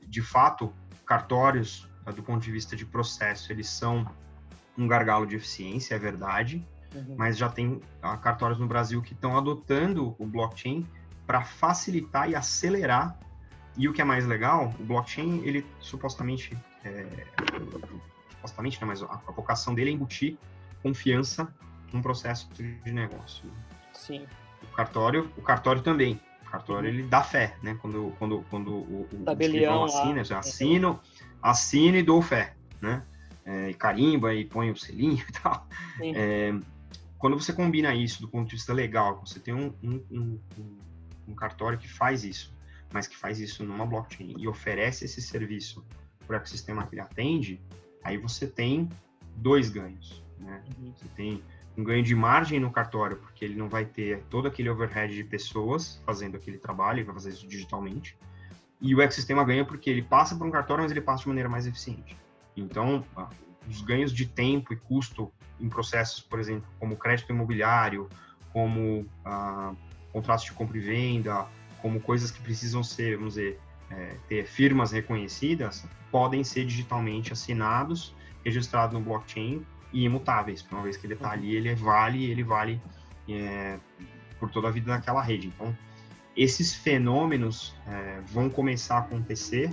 De fato, cartórios, do ponto de vista de processo, eles são um gargalo de eficiência, é verdade, mas já tem cartórios no Brasil que estão adotando o blockchain para facilitar e acelerar. E o que é mais legal, o blockchain, ele supostamente não, mas a vocação dele é embutir confiança num processo de negócio. Sim. O cartório também. O cartório, ele dá fé, né? Quando o escrivão assina, eu assino e dou fé, né? E carimba e põe o selinho e tal. Quando você combina isso do ponto de vista legal, você tem um cartório que faz isso, mas que faz isso numa blockchain e oferece esse serviço para o ecossistema que ele atende, aí você tem 2 ganhos, né? Você tem um ganho de margem no cartório, porque ele não vai ter todo aquele overhead de pessoas fazendo aquele trabalho, ele vai fazer isso digitalmente, e o ecossistema ganha porque ele passa por um cartório, mas ele passa de maneira mais eficiente. Então, os ganhos de tempo e custo em processos, por exemplo, como crédito imobiliário, como contratos de compra e venda, como coisas que precisam ser, vamos dizer, ter firmas reconhecidas, podem ser digitalmente assinados, registrados no blockchain e imutáveis. Uma vez que ele está ali, ele vale por toda a vida daquela rede. Então, esses fenômenos vão começar a acontecer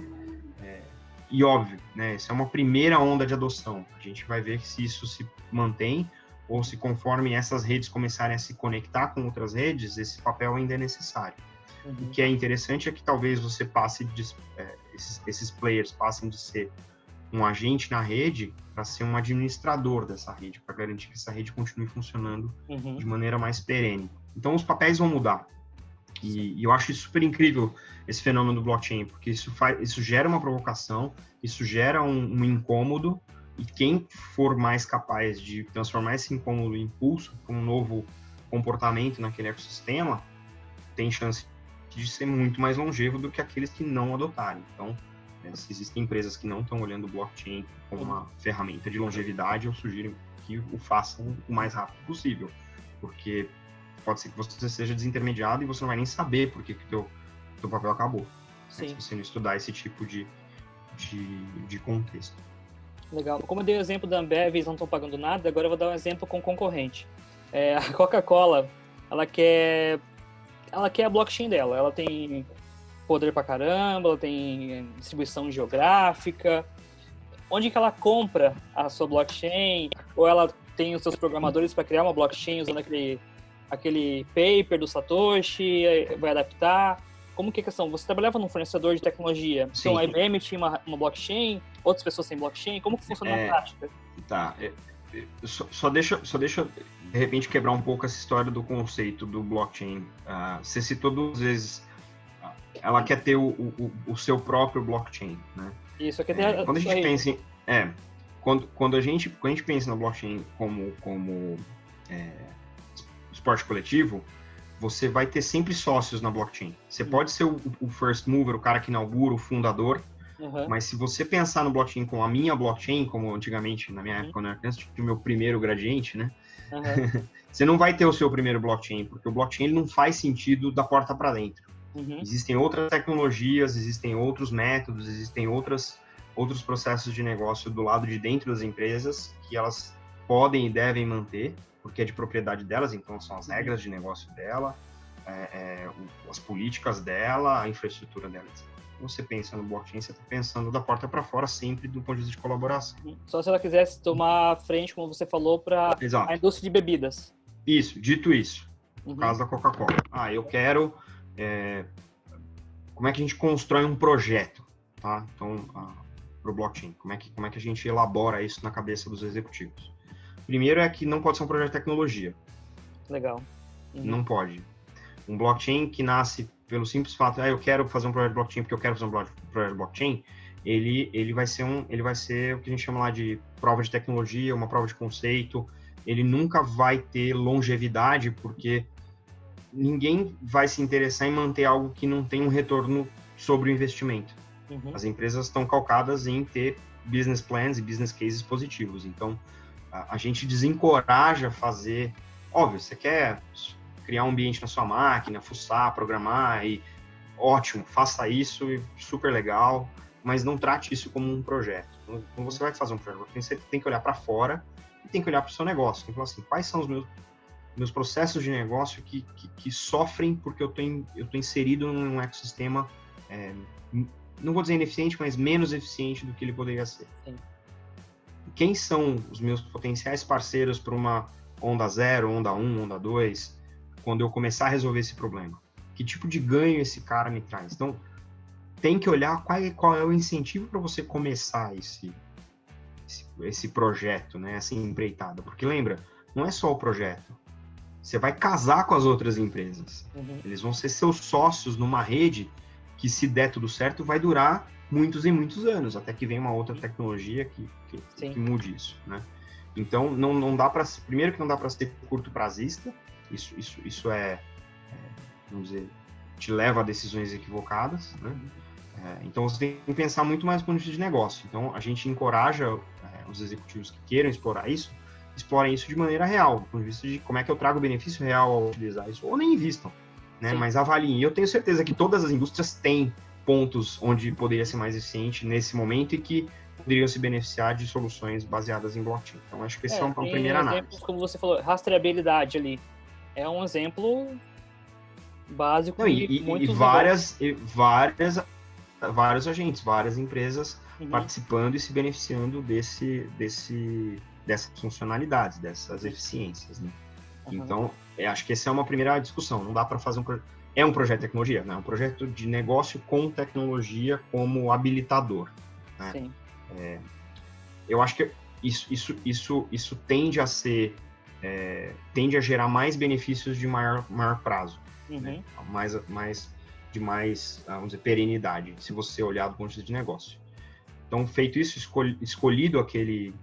e, óbvio, né, essa é uma primeira onda de adoção. A gente vai ver se isso se mantém ou se conforme essas redes começarem a se conectar com outras redes, esse papel ainda é necessário. O que é interessante é que talvez você passe esses players passem de ser um agente na rede para ser um administrador dessa rede, para garantir que essa rede continue funcionando de maneira mais perene. Então, os papéis vão mudar. E eu acho isso super incrível, esse fenômeno do blockchain, porque isso gera uma provocação, isso gera um incômodo, e quem for mais capaz de transformar esse incômodo em impulso para um novo comportamento naquele ecossistema, tem chance de ser muito mais longevo do que aqueles que não adotarem. Então, se existem empresas que não estão olhando o blockchain como uma ferramenta de longevidade, eu sugiro que o façam o mais rápido possível, porque pode ser que você seja desintermediado e você não vai nem saber por que teu papel acabou, se você não estudar esse tipo de contexto. Legal. Como eu dei o exemplo da Ambev, eles não estão pagando nada, agora eu vou dar um exemplo com concorrente. A Coca-Cola, ela quer a blockchain dela, ela tem poder pra caramba, ela tem distribuição geográfica. Onde que ela compra a sua blockchain? Ou ela tem os seus programadores para criar uma blockchain usando aquele paper do Satoshi, vai adaptar? Como que é a questão? Você trabalhava num fornecedor de tecnologia, então a IBM tinha uma blockchain, outras pessoas têm blockchain, como que funciona na prática? Tá, só deixa de repente quebrar um pouco essa história do conceito do blockchain. Você citou 2 vezes, ela quer ter o seu próprio blockchain, né? Isso, quer ter quando a gente pensa quando a gente pensa na blockchain como esporte coletivo, você vai ter sempre sócios na blockchain. Você pode ser o first mover, o cara que inaugura, o fundador, mas se você pensar no blockchain como a minha blockchain, como antigamente, na minha época, quando eu era criança, tive o meu primeiro gradiente, né? Você não vai ter o seu primeiro blockchain, porque o blockchain ele não faz sentido da porta para dentro. Existem outras tecnologias, existem outros métodos, existem outros processos de negócio do lado de dentro das empresas que elas podem e devem manter, porque é de propriedade delas, então são as regras de negócio dela, as políticas dela, a infraestrutura dela, etc. Quando você pensa no blockchain, você está pensando da porta para fora sempre do ponto de vista de colaboração. Só se ela quisesse tomar frente, como você falou, para a indústria de bebidas. Isso, dito isso, no caso da Coca-Cola. Eu quero... como é que a gente constrói um projeto, tá? Então, para o blockchain, como é que a gente elabora isso na cabeça dos executivos? Primeiro é que não pode ser um projeto de tecnologia. Legal. Não pode. Um blockchain que nasce pelo simples fato, eu quero fazer um projeto de blockchain porque eu quero fazer um projeto de blockchain, ele vai ser o que a gente chama lá de prova de tecnologia, uma prova de conceito. Ele nunca vai ter longevidade porque ninguém vai se interessar em manter algo que não tem um retorno sobre o investimento. As empresas estão calcadas em ter business plans e business cases positivos. Então, a gente desencoraja a fazer... Óbvio, você quer criar um ambiente na sua máquina, fuçar, programar, e ótimo, faça isso, super legal, mas não trate isso como um projeto. Quando você vai fazer um projeto, você tem que olhar para fora e tem que olhar para o seu negócio. Tem que falar assim, quais são os meus processos de negócio que sofrem porque eu tô inserido num ecossistema, não vou dizer ineficiente, mas menos eficiente do que ele poderia ser. Sim. Quem são os meus potenciais parceiros para uma onda 0, onda 1, onda 2, quando eu começar a resolver esse problema? Que tipo de ganho esse cara me traz? Então, tem que olhar qual é o incentivo para você começar esse esse projeto, né? Essa empreitada. Porque lembra, não é só o projeto. Você vai casar com as outras empresas. Eles vão ser seus sócios numa rede que, se der tudo certo, vai durar muitos e muitos anos, até que venha uma outra tecnologia que mude isso, né? Então, não dá para... Primeiro que não dá para ser curto prazista, isso vamos dizer, te leva a decisões equivocadas, né? Então, você tem que pensar muito mais do ponto de vista de negócio. Então, a gente encoraja os executivos que queiram explorar isso, explorem isso de maneira real, do ponto de vista de como é que eu trago benefício real ao utilizar isso, ou nem invistam, né? Mas avaliem. E eu tenho certeza que todas as indústrias têm pontos onde poderia ser mais eficiente nesse momento e que poderiam se beneficiar de soluções baseadas em blockchain. Então, acho que esse é uma primeira análise. Como você falou, rastreabilidade ali. É um exemplo básico. Não, e vários agentes, várias empresas participando e se beneficiando dessas funcionalidades, dessas eficiências, né? Então, acho que essa é uma primeira discussão. Não dá para fazer um projeto de tecnologia, né? É um projeto de negócio com tecnologia como habilitador, né? Sim. Eu acho que isso tende a ser, tende a gerar mais benefícios de maior prazo, né? De mais, vamos dizer, perenidade, se você olhar do ponto de vista de negócio. Então, feito isso, escolhido aquele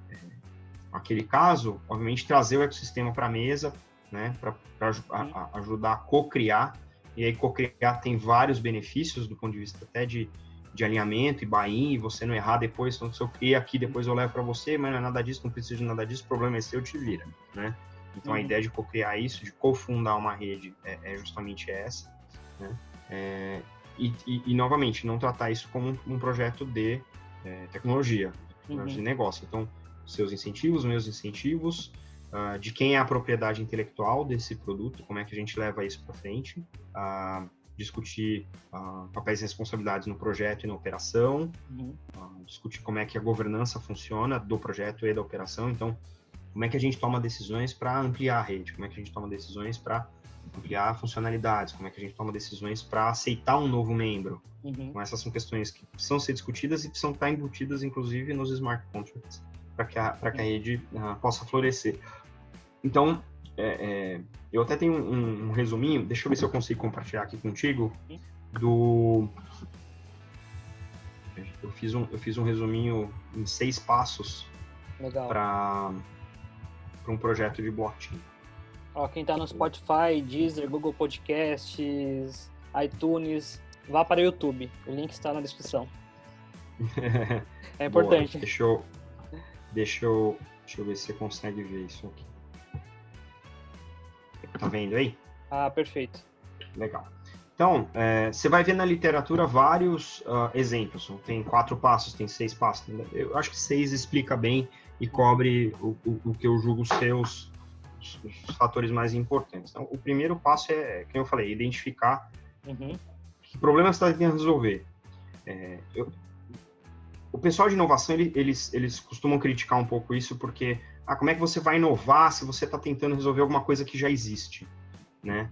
caso, obviamente trazer o ecossistema para a mesa, né, para ajudar a co-criar, e aí co-criar tem vários benefícios do ponto de vista até de alinhamento e buy-in, e você não errar depois, então se eu criar aqui, depois eu levo para você, mas não é nada disso, não precisa de nada disso, o problema é seu, te vira, né? Então a ideia de co-criar isso, de cofundar uma rede, é justamente essa, né? E novamente, não tratar isso como um projeto de tecnologia, de negócio. Então, seus incentivos, meus incentivos, de quem é a propriedade intelectual desse produto, como é que a gente leva isso para frente, discutir papéis e responsabilidades no projeto e na operação, discutir como é que a governança funciona do projeto e da operação. Então, como é que a gente toma decisões para ampliar a rede, como é que a gente toma decisões para ampliar funcionalidades, como é que a gente toma decisões para aceitar um novo membro. Então, essas são questões que precisam ser discutidas e precisam estar embutidas, inclusive, nos smart contracts, para que a rede possa florescer. Então, eu até tenho um resuminho, deixa eu ver se eu consigo compartilhar aqui contigo, eu fiz um resuminho em 6 passos para um projeto de blockchain. Ó, quem está no Spotify, Deezer, Google Podcasts, iTunes, vá para o YouTube. O link está na descrição. É importante. Boa, deixa eu ver se você consegue ver isso aqui. Tá vendo aí? Ah, perfeito. Legal. Então, você vai ver na literatura vários exemplos. Tem 4 passos, tem 6 passos. Eu acho que 6 explica bem e cobre o que eu julgo ser os fatores mais importantes. Então, o primeiro passo como eu falei, identificar que problema você está tentando resolver. O pessoal de inovação, eles costumam criticar um pouco isso, porque como é que você vai inovar se você está tentando resolver alguma coisa que já existe, né?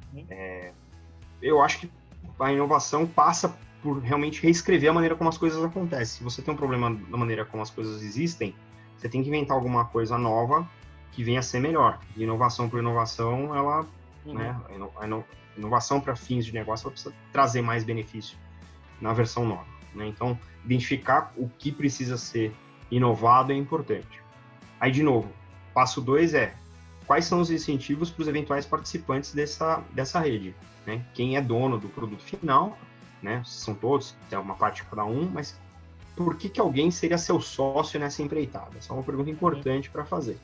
Eu acho que a inovação passa por realmente reescrever a maneira como as coisas acontecem. Se você tem um problema da maneira como as coisas existem, você tem que inventar alguma coisa nova que venha a ser melhor. E inovação por inovação, ela, né, a inovação para fins de negócio, ela precisa trazer mais benefício na versão nova, né? Então, identificar o que precisa ser inovado é importante. Aí, de novo, passo 2 quais são os incentivos para os eventuais participantes dessa rede, né? Quem é dono do produto final, né? São todos, tem uma parte de cada um, mas por que alguém seria seu sócio nessa empreitada? Essa é uma pergunta importante para fazer.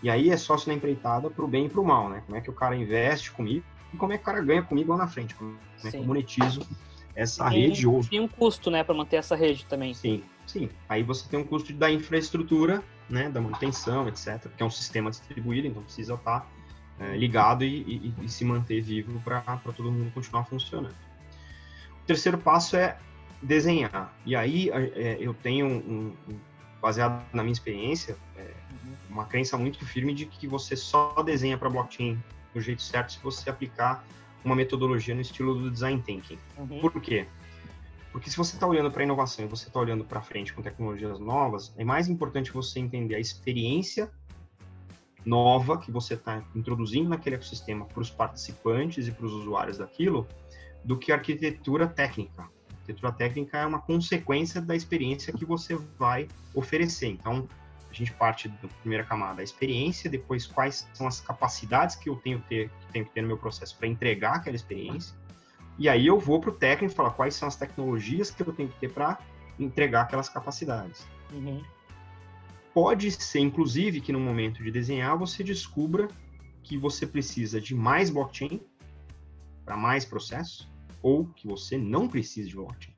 E aí é sócio na empreitada para o bem e para o mal, né? Como é que o cara investe comigo e como é que o cara ganha comigo lá na frente? Como é que eu monetizo essa rede? Tem um custo, né, para manter essa rede também. Sim. Aí você tem um custo da infraestrutura, né, da manutenção, etc., que é um sistema distribuído, então precisa estar ligado e se manter vivo para todo mundo continuar funcionando. O terceiro passo é desenhar. E aí eu tenho, baseado na minha experiência, uma crença muito firme de que você só desenha para blockchain do jeito certo se você aplicar uma metodologia no estilo do design thinking. Por quê? Porque se você está olhando para a inovação e você está olhando para frente com tecnologias novas, é mais importante você entender a experiência nova que você está introduzindo naquele ecossistema para os participantes e para os usuários daquilo, do que a arquitetura técnica. A arquitetura técnica é uma consequência da experiência que você vai oferecer. Então, a gente parte da primeira camada, a experiência, depois quais são as capacidades que eu tenho que ter no meu processo para entregar aquela experiência, e aí eu vou para o técnico e falar quais são as tecnologias que eu tenho que ter para entregar aquelas capacidades. Uhum. Pode ser, inclusive, que no momento de desenhar você descubra que você precisa de mais blockchain para mais processos, ou que você não precisa de blockchain.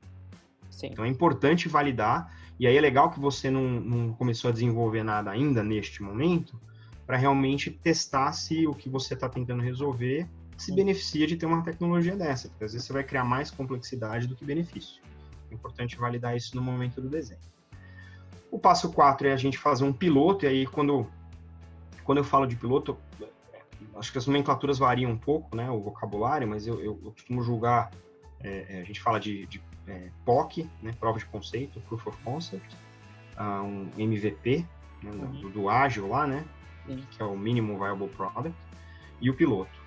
Sim. Então é importante validar, e aí é legal que você não começou a desenvolver nada ainda neste momento, para realmente testar se o que você está tentando resolver se beneficia de ter uma tecnologia dessa, porque às vezes você vai criar mais complexidade do que benefício. É importante validar isso no momento do desenho. O passo 4 é a gente fazer um piloto, e aí quando eu falo de piloto, acho que as nomenclaturas variam um pouco, né, o vocabulário, mas eu costumo julgar, a gente fala de POC, né, prova de conceito, Proof of Concept, um MVP, né, do ágil lá, né, que é o Minimum Viable Product, e o piloto.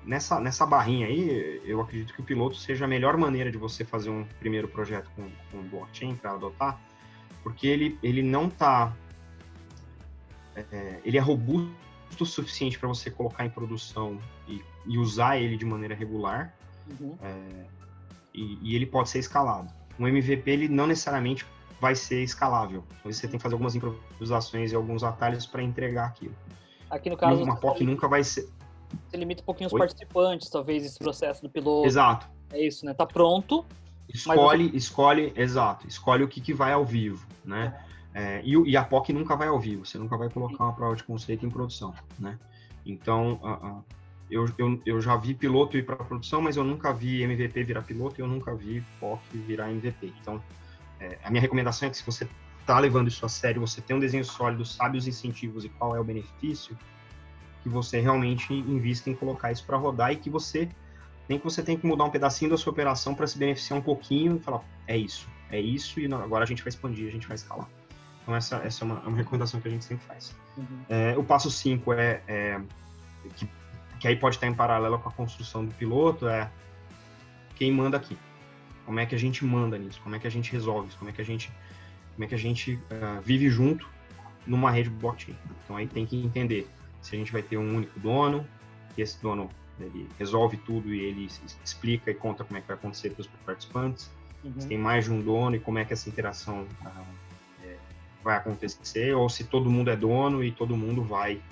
Nessa barrinha aí, eu acredito que o piloto seja a melhor maneira de você fazer um primeiro projeto com blockchain para adotar, porque ele não está... ele é robusto o suficiente para você colocar em produção e usar ele de maneira regular, e ele pode ser escalado. Um MVP, ele não necessariamente vai ser escalável. Então, você tem que fazer algumas improvisações e alguns atalhos para entregar aquilo. Aqui no caso... Uma POC nunca vai ser... Você limita um pouquinho os participantes, talvez, esse processo do piloto. Exato. É isso, né? Tá pronto. Escolhe o que vai ao vivo, né? E a POC nunca vai ao vivo, você nunca vai colocar uma prova de conceito em produção, né? Então, eu já vi piloto ir para produção, mas eu nunca vi MVP virar piloto e eu nunca vi POC virar MVP. Então, a minha recomendação é que se você está levando isso a sério, você tem um desenho sólido, sabe os incentivos e qual é o benefício, que você realmente invista em colocar isso para rodar e que você tem que mudar um pedacinho da sua operação para se beneficiar um pouquinho e falar, é isso, e agora a gente vai expandir, a gente vai escalar. Então, essa é uma recomendação que a gente sempre faz. O passo 5 que aí pode estar em paralelo com a construção do piloto, quem manda aqui. Como é que a gente manda nisso? Como é que a gente resolve isso? Como é que a gente vive junto numa rede blockchain? Então, aí tem que entender se a gente vai ter um único dono, e esse dono ele resolve tudo e ele explica e conta como é que vai acontecer para os participantes. Se tem mais de um dono e como é que essa interação vai acontecer, ou se todo mundo é dono e todo mundo vai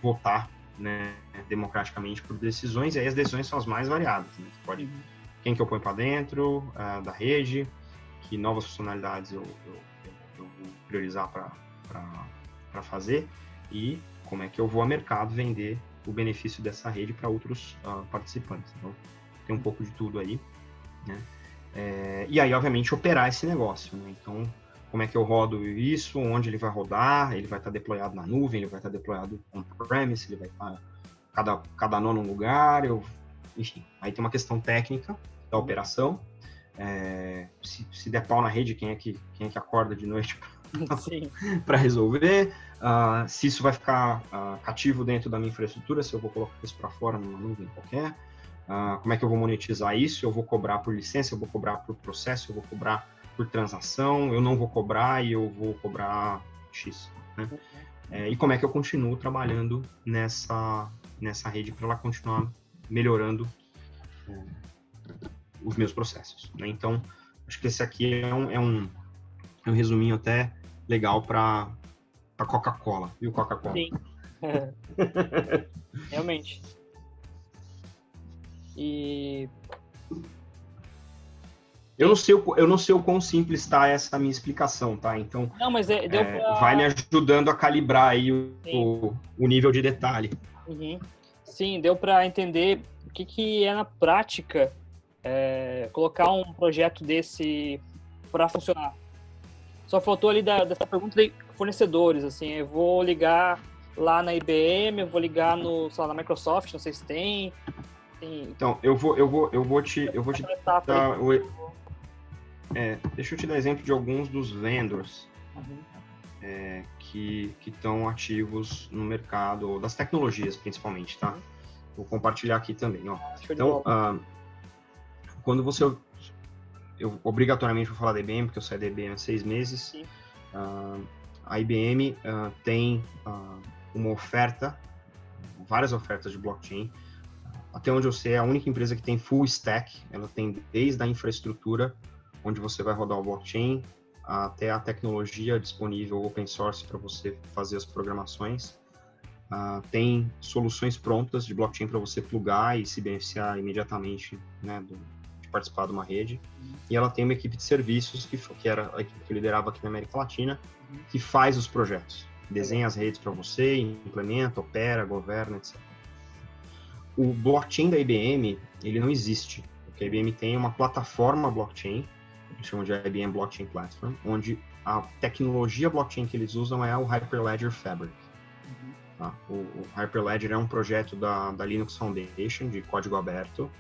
votar, né, democraticamente por decisões, e aí as decisões são as mais variadas. Né? Quem que eu ponho para dentro da rede, que novas funcionalidades eu vou priorizar para fazer, e como é que eu vou ao mercado vender o benefício dessa rede para outros participantes. Então, tem um pouco de tudo aí, né? E aí, obviamente, operar esse negócio, né? Então, como é que eu rodo isso, onde ele vai rodar, ele vai estar deployado na nuvem, ele vai estar deployado on-premise, ele vai estar cada nó num lugar, enfim. Aí tem uma questão técnica da operação, se der pau na rede, quem é que acorda de noite para resolver, se isso vai ficar cativo dentro da minha infraestrutura, se eu vou colocar isso para fora numa nuvem qualquer, como é que eu vou monetizar isso, eu vou cobrar por licença, eu vou cobrar por processo, eu vou cobrar por transação, eu não vou cobrar e eu vou cobrar X, né? E como é que eu continuo trabalhando nessa rede para ela continuar melhorando os meus processos, né? Então, acho que esse aqui é um resuminho até legal para Coca-Cola, viu, Coca-Cola? Sim, realmente. E... Eu não sei o quão simples está essa minha explicação, tá? Então, não, mas deu pra... vai me ajudando a calibrar aí o nível de detalhe. Sim, deu para entender o que é na prática colocar um projeto desse para funcionar. Só faltou ali dessa pergunta de fornecedores, assim, eu vou ligar lá na IBM, eu vou ligar na Microsoft, não sei se tem. Então, eu vou te dar Deixa eu te dar exemplo de alguns dos vendors que estão ativos no mercado, ou das tecnologias principalmente, tá? Vou compartilhar aqui também, ó. Então, quando eu obrigatoriamente vou falar da IBM, porque eu saí da IBM há 6 meses. A IBM tem uma oferta, várias ofertas de blockchain. Até onde eu sei, é a única empresa que tem full stack. Ela tem desde a infraestrutura, onde você vai rodar o blockchain, até a tecnologia disponível open source para você fazer as programações. Tem soluções prontas de blockchain para você plugar e se beneficiar imediatamente, né, de participar de uma rede. E ela tem uma equipe de serviços, que era a equipe que eu liderava aqui na América Latina, que faz os projetos, desenha as redes para você, implementa, opera, governa, etc. O blockchain da IBM, ele não existe, porque a IBM tem uma plataforma blockchain, que chamam de IBM Blockchain Platform, onde a tecnologia blockchain que eles usam é o Hyperledger Fabric. Tá? O Hyperledger é um projeto da Linux Foundation, de código aberto.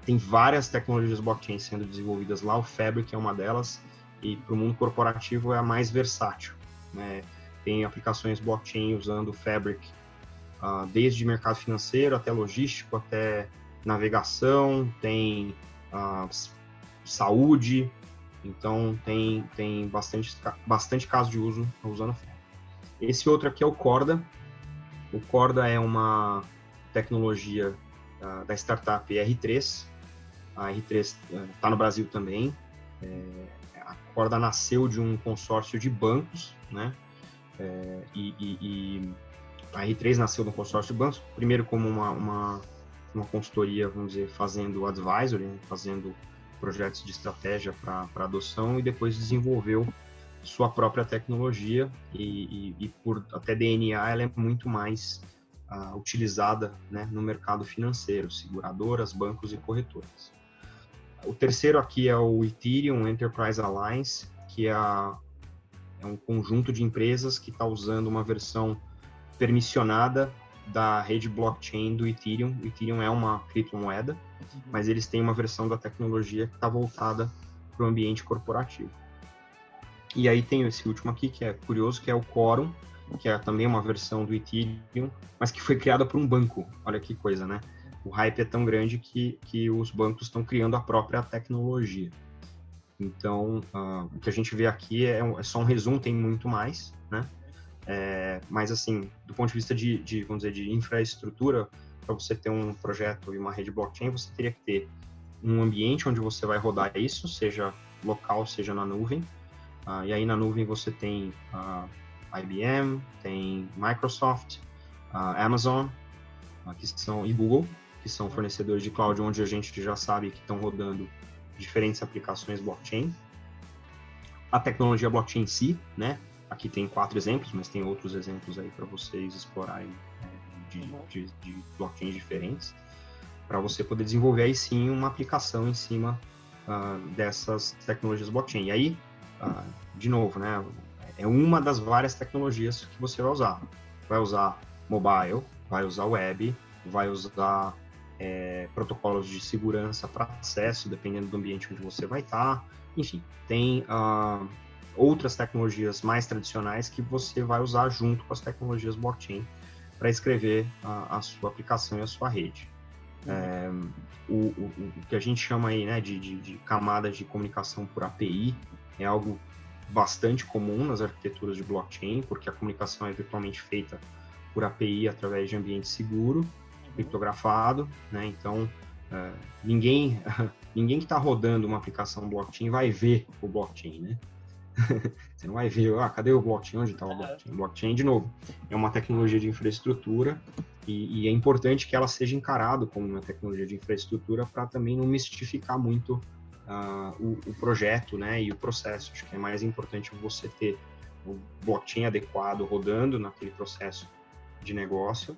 Tem várias tecnologias blockchain sendo desenvolvidas lá, o Fabric é uma delas, e para o mundo corporativo é a mais versátil, né? Tem aplicações blockchain usando o Fabric, desde mercado financeiro até logístico, até navegação, tem saúde, então tem bastante caso de uso usando o Fabric. Esse outro aqui é o Corda. O Corda é uma tecnologia da startup R3. A R3 está no Brasil também. A Corda nasceu de um consórcio de bancos, né? E a R3 nasceu de um consórcio de bancos, primeiro como uma consultoria, vamos dizer, fazendo advisory, né? Fazendo projetos de estratégia para adoção, e depois desenvolveu sua própria tecnologia, e por até DNA ela é muito mais utilizada, né, no mercado financeiro, seguradoras, bancos e corretoras. O terceiro aqui é o Ethereum Enterprise Alliance, que é um conjunto de empresas que está usando uma versão permissionada da rede blockchain do Ethereum. O Ethereum é uma criptomoeda, mas eles têm uma versão da tecnologia que está voltada para o ambiente corporativo. E aí tem esse último aqui, que é curioso, que é o Quorum, que é também uma versão do Ethereum, mas que foi criada por um banco. Olha que coisa, né? O hype é tão grande que os bancos estão criando a própria tecnologia. Então, o que a gente vê aqui é só um resumo, tem muito mais, né? Mas, assim, do ponto de vista vamos dizer, de infraestrutura, para você ter um projeto e uma rede blockchain, você teria que ter um ambiente onde você vai rodar isso, seja local, seja na nuvem. E aí na nuvem você tem IBM, tem Microsoft, Amazon, e Google, que são fornecedores de cloud, onde a gente já sabe que estão rodando diferentes aplicações blockchain. A tecnologia blockchain em si, né? Aqui tem 4 exemplos, mas tem outros exemplos aí para vocês explorarem de blockchains diferentes, para você poder desenvolver aí sim uma aplicação em cima dessas tecnologias blockchain. E aí, de novo, né? É uma das várias tecnologias que você vai usar. Vai usar mobile, vai usar web, vai usar protocolos de segurança para acesso, dependendo do ambiente onde você vai estar. Enfim, tem outras tecnologias mais tradicionais que você vai usar junto com as tecnologias blockchain para escrever a sua aplicação e a sua rede. O que a gente chama aí, né, de camadas de comunicação por API é algo bastante comum nas arquiteturas de blockchain, porque a comunicação é virtualmente feita por API através de ambiente seguro, criptografado, né? Então, ninguém que está rodando uma aplicação blockchain vai ver o blockchain, né? Você não vai ver, cadê o blockchain? Onde está o blockchain? O blockchain, de novo, é uma tecnologia de infraestrutura e é importante que ela seja encarada como uma tecnologia de infraestrutura para também não mistificar muito o projeto, né, e o processo. Acho que é mais importante você ter o blockchain adequado rodando naquele processo de negócio,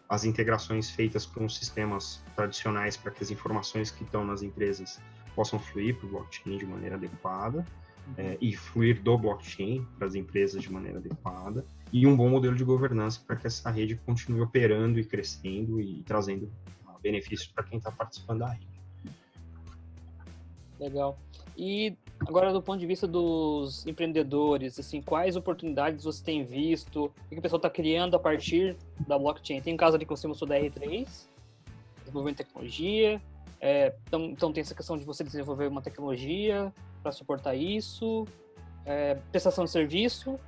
as integrações feitas com os sistemas tradicionais para que as informações que estão nas empresas possam fluir para o blockchain de maneira adequada, e fluir do blockchain para as empresas de maneira adequada, e um bom modelo de governança para que essa rede continue operando e crescendo e trazendo benefícios para quem está participando da rede. Legal. E agora, do ponto de vista dos empreendedores, assim, quais oportunidades você tem visto? O que o pessoal está criando a partir da blockchain? Tem um caso ali que você mostrou da R3, desenvolvimento de tecnologia. Então tem essa questão de você desenvolver uma tecnologia para suportar isso, prestação de serviço.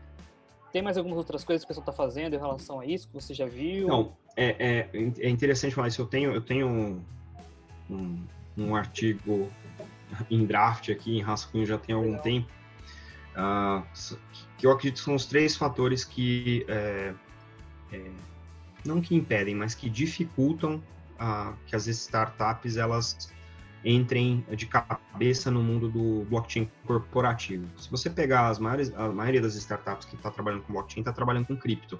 Tem mais algumas outras coisas que o pessoal está fazendo em relação a isso, que você já viu? Não, é interessante falar isso. Eu tenho um artigo em draft aqui, em rascunho, já tem algum tempo, que eu acredito que são os 3 fatores que, não que impedem, mas que dificultam que as startups elas entrem de cabeça no mundo do blockchain corporativo. Se você pegar a maioria das startups que está trabalhando com blockchain, está trabalhando com cripto,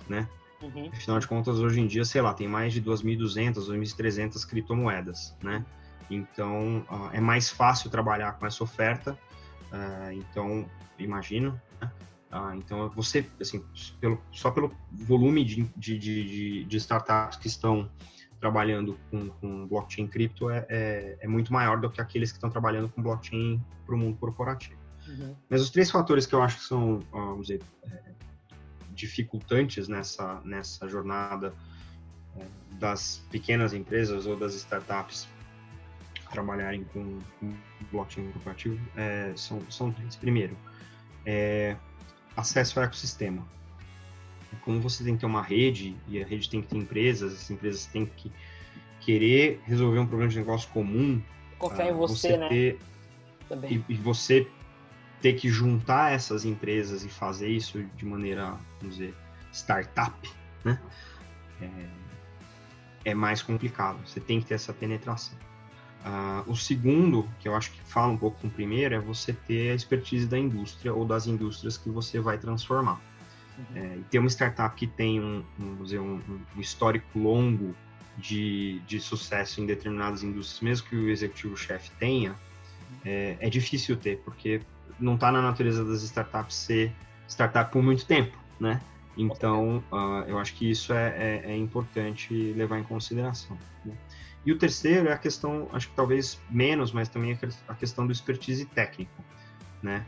né? Uhum. Afinal de contas, hoje em dia, sei lá, tem mais de 2.200, 2.300 criptomoedas, né? Então, é mais fácil trabalhar com essa oferta, então, imagino, né? Então, você, assim, só pelo volume de startups que estão trabalhando com blockchain cripto é muito maior do que aqueles que estão trabalhando com blockchain para o mundo corporativo. Uhum. Mas os 3 fatores que eu acho que são, vamos dizer, dificultantes nessa jornada das pequenas empresas ou das startups trabalharem com blockchain corporativo são 3. Primeiro, acesso ao ecossistema. Como você tem que ter uma rede, e a rede tem que ter empresas, as empresas têm que querer resolver um problema de negócio comum. Confiar em você, né? Também. E você ter que juntar essas empresas e fazer isso de maneira, vamos dizer, startup, né? É mais complicado. Você tem que ter essa penetração. O segundo, que eu acho que fala um pouco com o primeiro, é você ter a expertise da indústria ou das indústrias que você vai transformar. E ter uma startup que tem um histórico longo de sucesso em determinadas indústrias, mesmo que o executivo-chefe tenha, é difícil ter, porque não está na natureza das startups ser startup por muito tempo, né? Então, eu acho que isso é importante levar em consideração, né? E o terceiro é a questão, acho que talvez menos, mas também a questão do expertise técnico, né?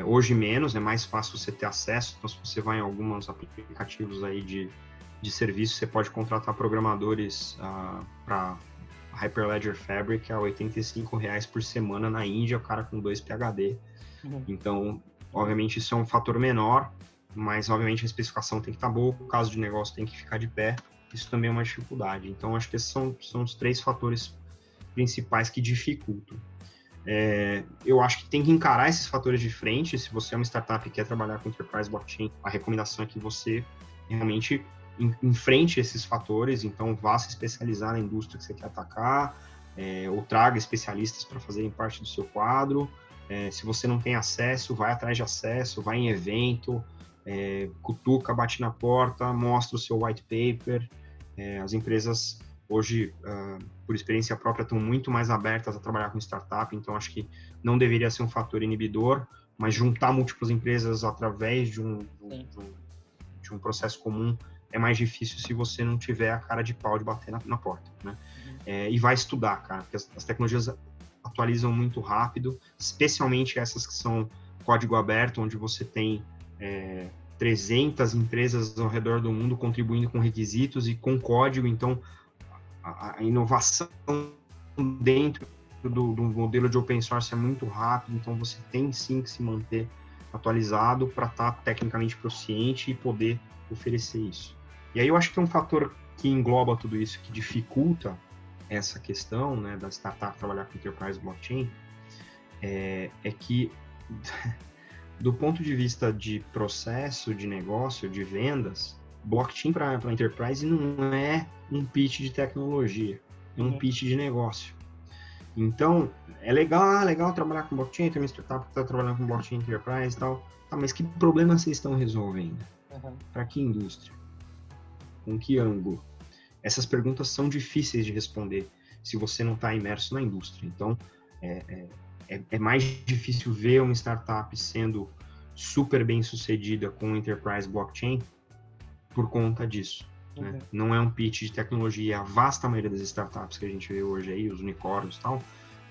Hoje menos, é mais fácil você ter acesso, então se você vai em alguns aplicativos aí de serviço, você pode contratar programadores para Hyperledger Fabric a R$85 por semana na Índia, o cara com 2 PhD. Então, obviamente, isso é um fator menor, mas, obviamente, a especificação tem que estar boa, o caso de negócio tem que ficar de pé, isso também é uma dificuldade. Então, acho que esses são os 3 fatores principais que dificultam. Eu acho que tem que encarar esses fatores de frente. Se você é uma startup e quer trabalhar com Enterprise Blockchain, a recomendação é que você realmente enfrente esses fatores, então vá se especializar na indústria que você quer atacar, ou traga especialistas para fazerem parte do seu quadro. Se você não tem acesso, vai atrás de acesso, vai em evento, cutuca, bate na porta, mostra o seu white paper. As empresas hoje, por experiência própria, estão muito mais abertas a trabalhar com startup, então acho que não deveria ser um fator inibidor, mas juntar múltiplas empresas através de um processo comum é mais difícil se você não tiver a cara de pau de bater na porta, né? E vai estudar, cara, porque as tecnologias atualizam muito rápido, especialmente essas que são código aberto, onde você tem 300 empresas ao redor do mundo contribuindo com requisitos e com código, então a inovação dentro do modelo de open source é muito rápido, então você tem sim que se manter atualizado para estar tecnicamente proficiente e poder oferecer isso. E aí eu acho que um fator que engloba tudo isso, que dificulta essa questão, né, da startup trabalhar com Enterprise Blockchain, é que do ponto de vista de processo, de negócio, de vendas, blockchain para Enterprise não é um pitch de tecnologia, é um pitch de negócio. Então, é legal trabalhar com blockchain, tem uma startup que está trabalhando com blockchain Enterprise e tal, mas que problema vocês estão resolvendo? Para que indústria? Com que ângulo? Essas perguntas são difíceis de responder se você não está imerso na indústria. Então, é mais difícil ver uma startup sendo super bem sucedida com o Enterprise Blockchain por conta disso. Né? Não é um pitch de tecnologia. A vasta maioria das startups que a gente vê hoje aí, os unicórnios e tal,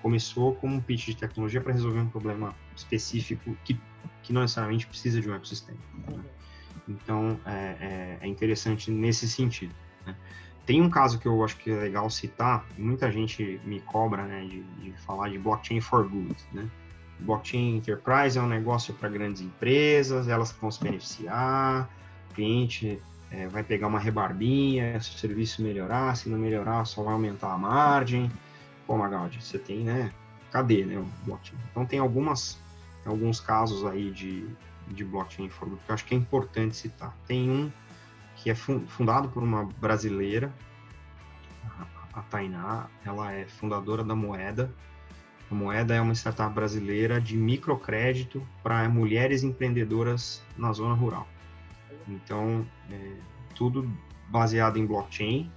começou como um pitch de tecnologia para resolver um problema específico que não necessariamente precisa de um ecossistema, né? Então, é interessante nesse sentido, né? Tem um caso que eu acho que é legal citar, muita gente me cobra, né, de falar de blockchain for good, né? Blockchain Enterprise é um negócio para grandes empresas, elas que vão se beneficiar, o cliente vai pegar uma rebarbinha, se o serviço melhorar, se não melhorar, só vai aumentar a margem. Pô, Magaldi, você tem, né? Cadê, né, o blockchain? Então, tem alguns casos aí de blockchain for good que eu acho que é importante citar. Tem um que é fundado por uma brasileira, a Tainá, ela é fundadora da Moeda. A Moeda é uma startup brasileira de microcrédito para mulheres empreendedoras na zona rural. Então, tudo baseado em blockchain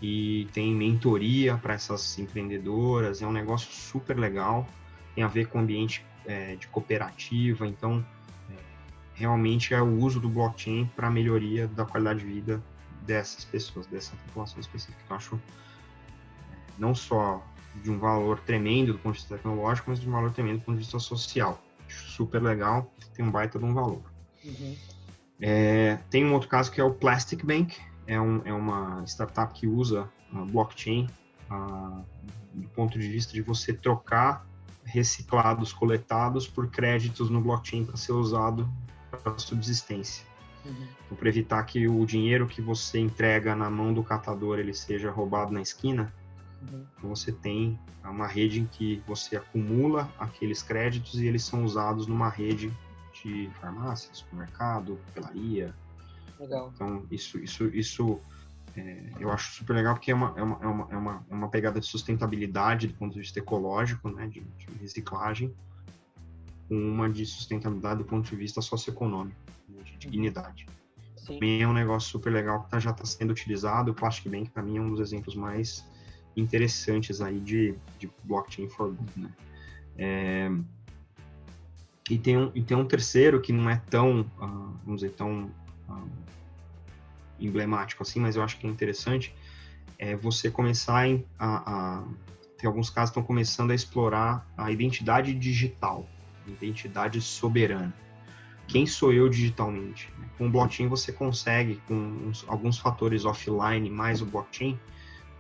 e tem mentoria para essas empreendedoras, é um negócio super legal, tem a ver com o ambiente de cooperativa, então, realmente é o uso do blockchain para a melhoria da qualidade de vida dessas pessoas, dessa população específica. Eu acho não só de um valor tremendo do ponto de vista tecnológico, mas de um valor tremendo do ponto de vista social. Super legal, tem um baita de um valor. Uhum. Tem um outro caso que é o Plastic Bank, é uma startup que usa blockchain do ponto de vista de você trocar reciclados coletados por créditos no blockchain para ser usado para subsistência. Uhum. Então, para evitar que o dinheiro que você entrega na mão do catador ele seja roubado na esquina, então você tem uma rede em que você acumula aqueles créditos e eles são usados numa rede de farmácia, supermercado, papelaria. Legal. Então, isso eu acho super legal porque é uma pegada de sustentabilidade do ponto de vista ecológico, né, de reciclagem, com uma de sustentabilidade do ponto de vista socioeconômico, de dignidade. Sim. Também é um negócio super legal que já está sendo utilizado. O Plastic Bank, para mim, é um dos exemplos mais interessantes aí de blockchain for good, né? E tem um terceiro que não é tão, vamos dizer, tão emblemático assim, mas eu acho que é interessante, você começar tem alguns casos que estão começando a explorar a identidade digital, a identidade soberana. Quem sou eu digitalmente? Com o blockchain você consegue, com alguns fatores offline mais o blockchain,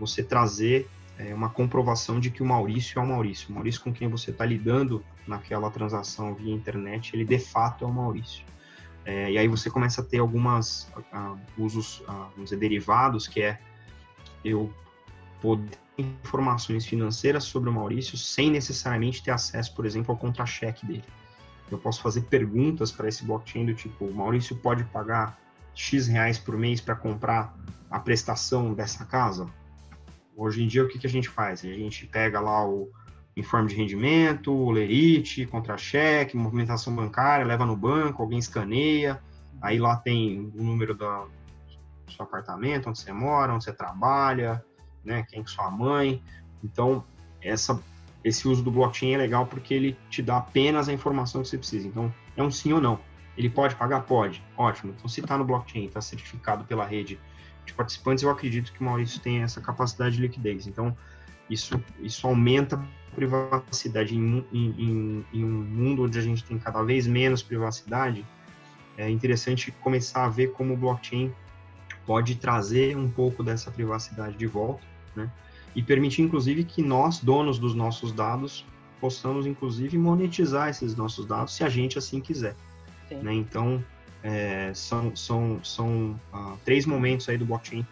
você trazer uma comprovação de que o Maurício é o Maurício. O Maurício com quem você está lidando naquela transação via internet, ele de fato é o Maurício. E aí você começa a ter alguns usos, vamos dizer, derivados, que é eu poder ter informações financeiras sobre o Maurício sem necessariamente ter acesso, por exemplo, ao contra-cheque dele. Eu posso fazer perguntas para esse blockchain do tipo, o Maurício pode pagar X reais por mês para comprar a prestação dessa casa? Hoje em dia, o que a gente faz? A gente pega lá o informe de rendimento, o lerite, contra-cheque, movimentação bancária, leva no banco, alguém escaneia, aí lá tem o número do seu apartamento, onde você mora, onde você trabalha, né, quem é sua mãe. Então, esse uso do blockchain é legal porque ele te dá apenas a informação que você precisa. Então, é um sim ou não. Ele pode pagar? Pode. Ótimo. Então, se está no blockchain, está certificado pela rede de participantes, eu acredito que o Maurício tem essa capacidade de liquidez. Então, isso aumenta a privacidade em um mundo onde a gente tem cada vez menos privacidade. É interessante começar a ver como o blockchain pode trazer um pouco dessa privacidade de volta, né? E permitir, inclusive, que nós, donos dos nossos dados, possamos, inclusive, monetizar esses nossos dados, se a gente assim quiser, né? Então, são 3 momentos aí do blockchain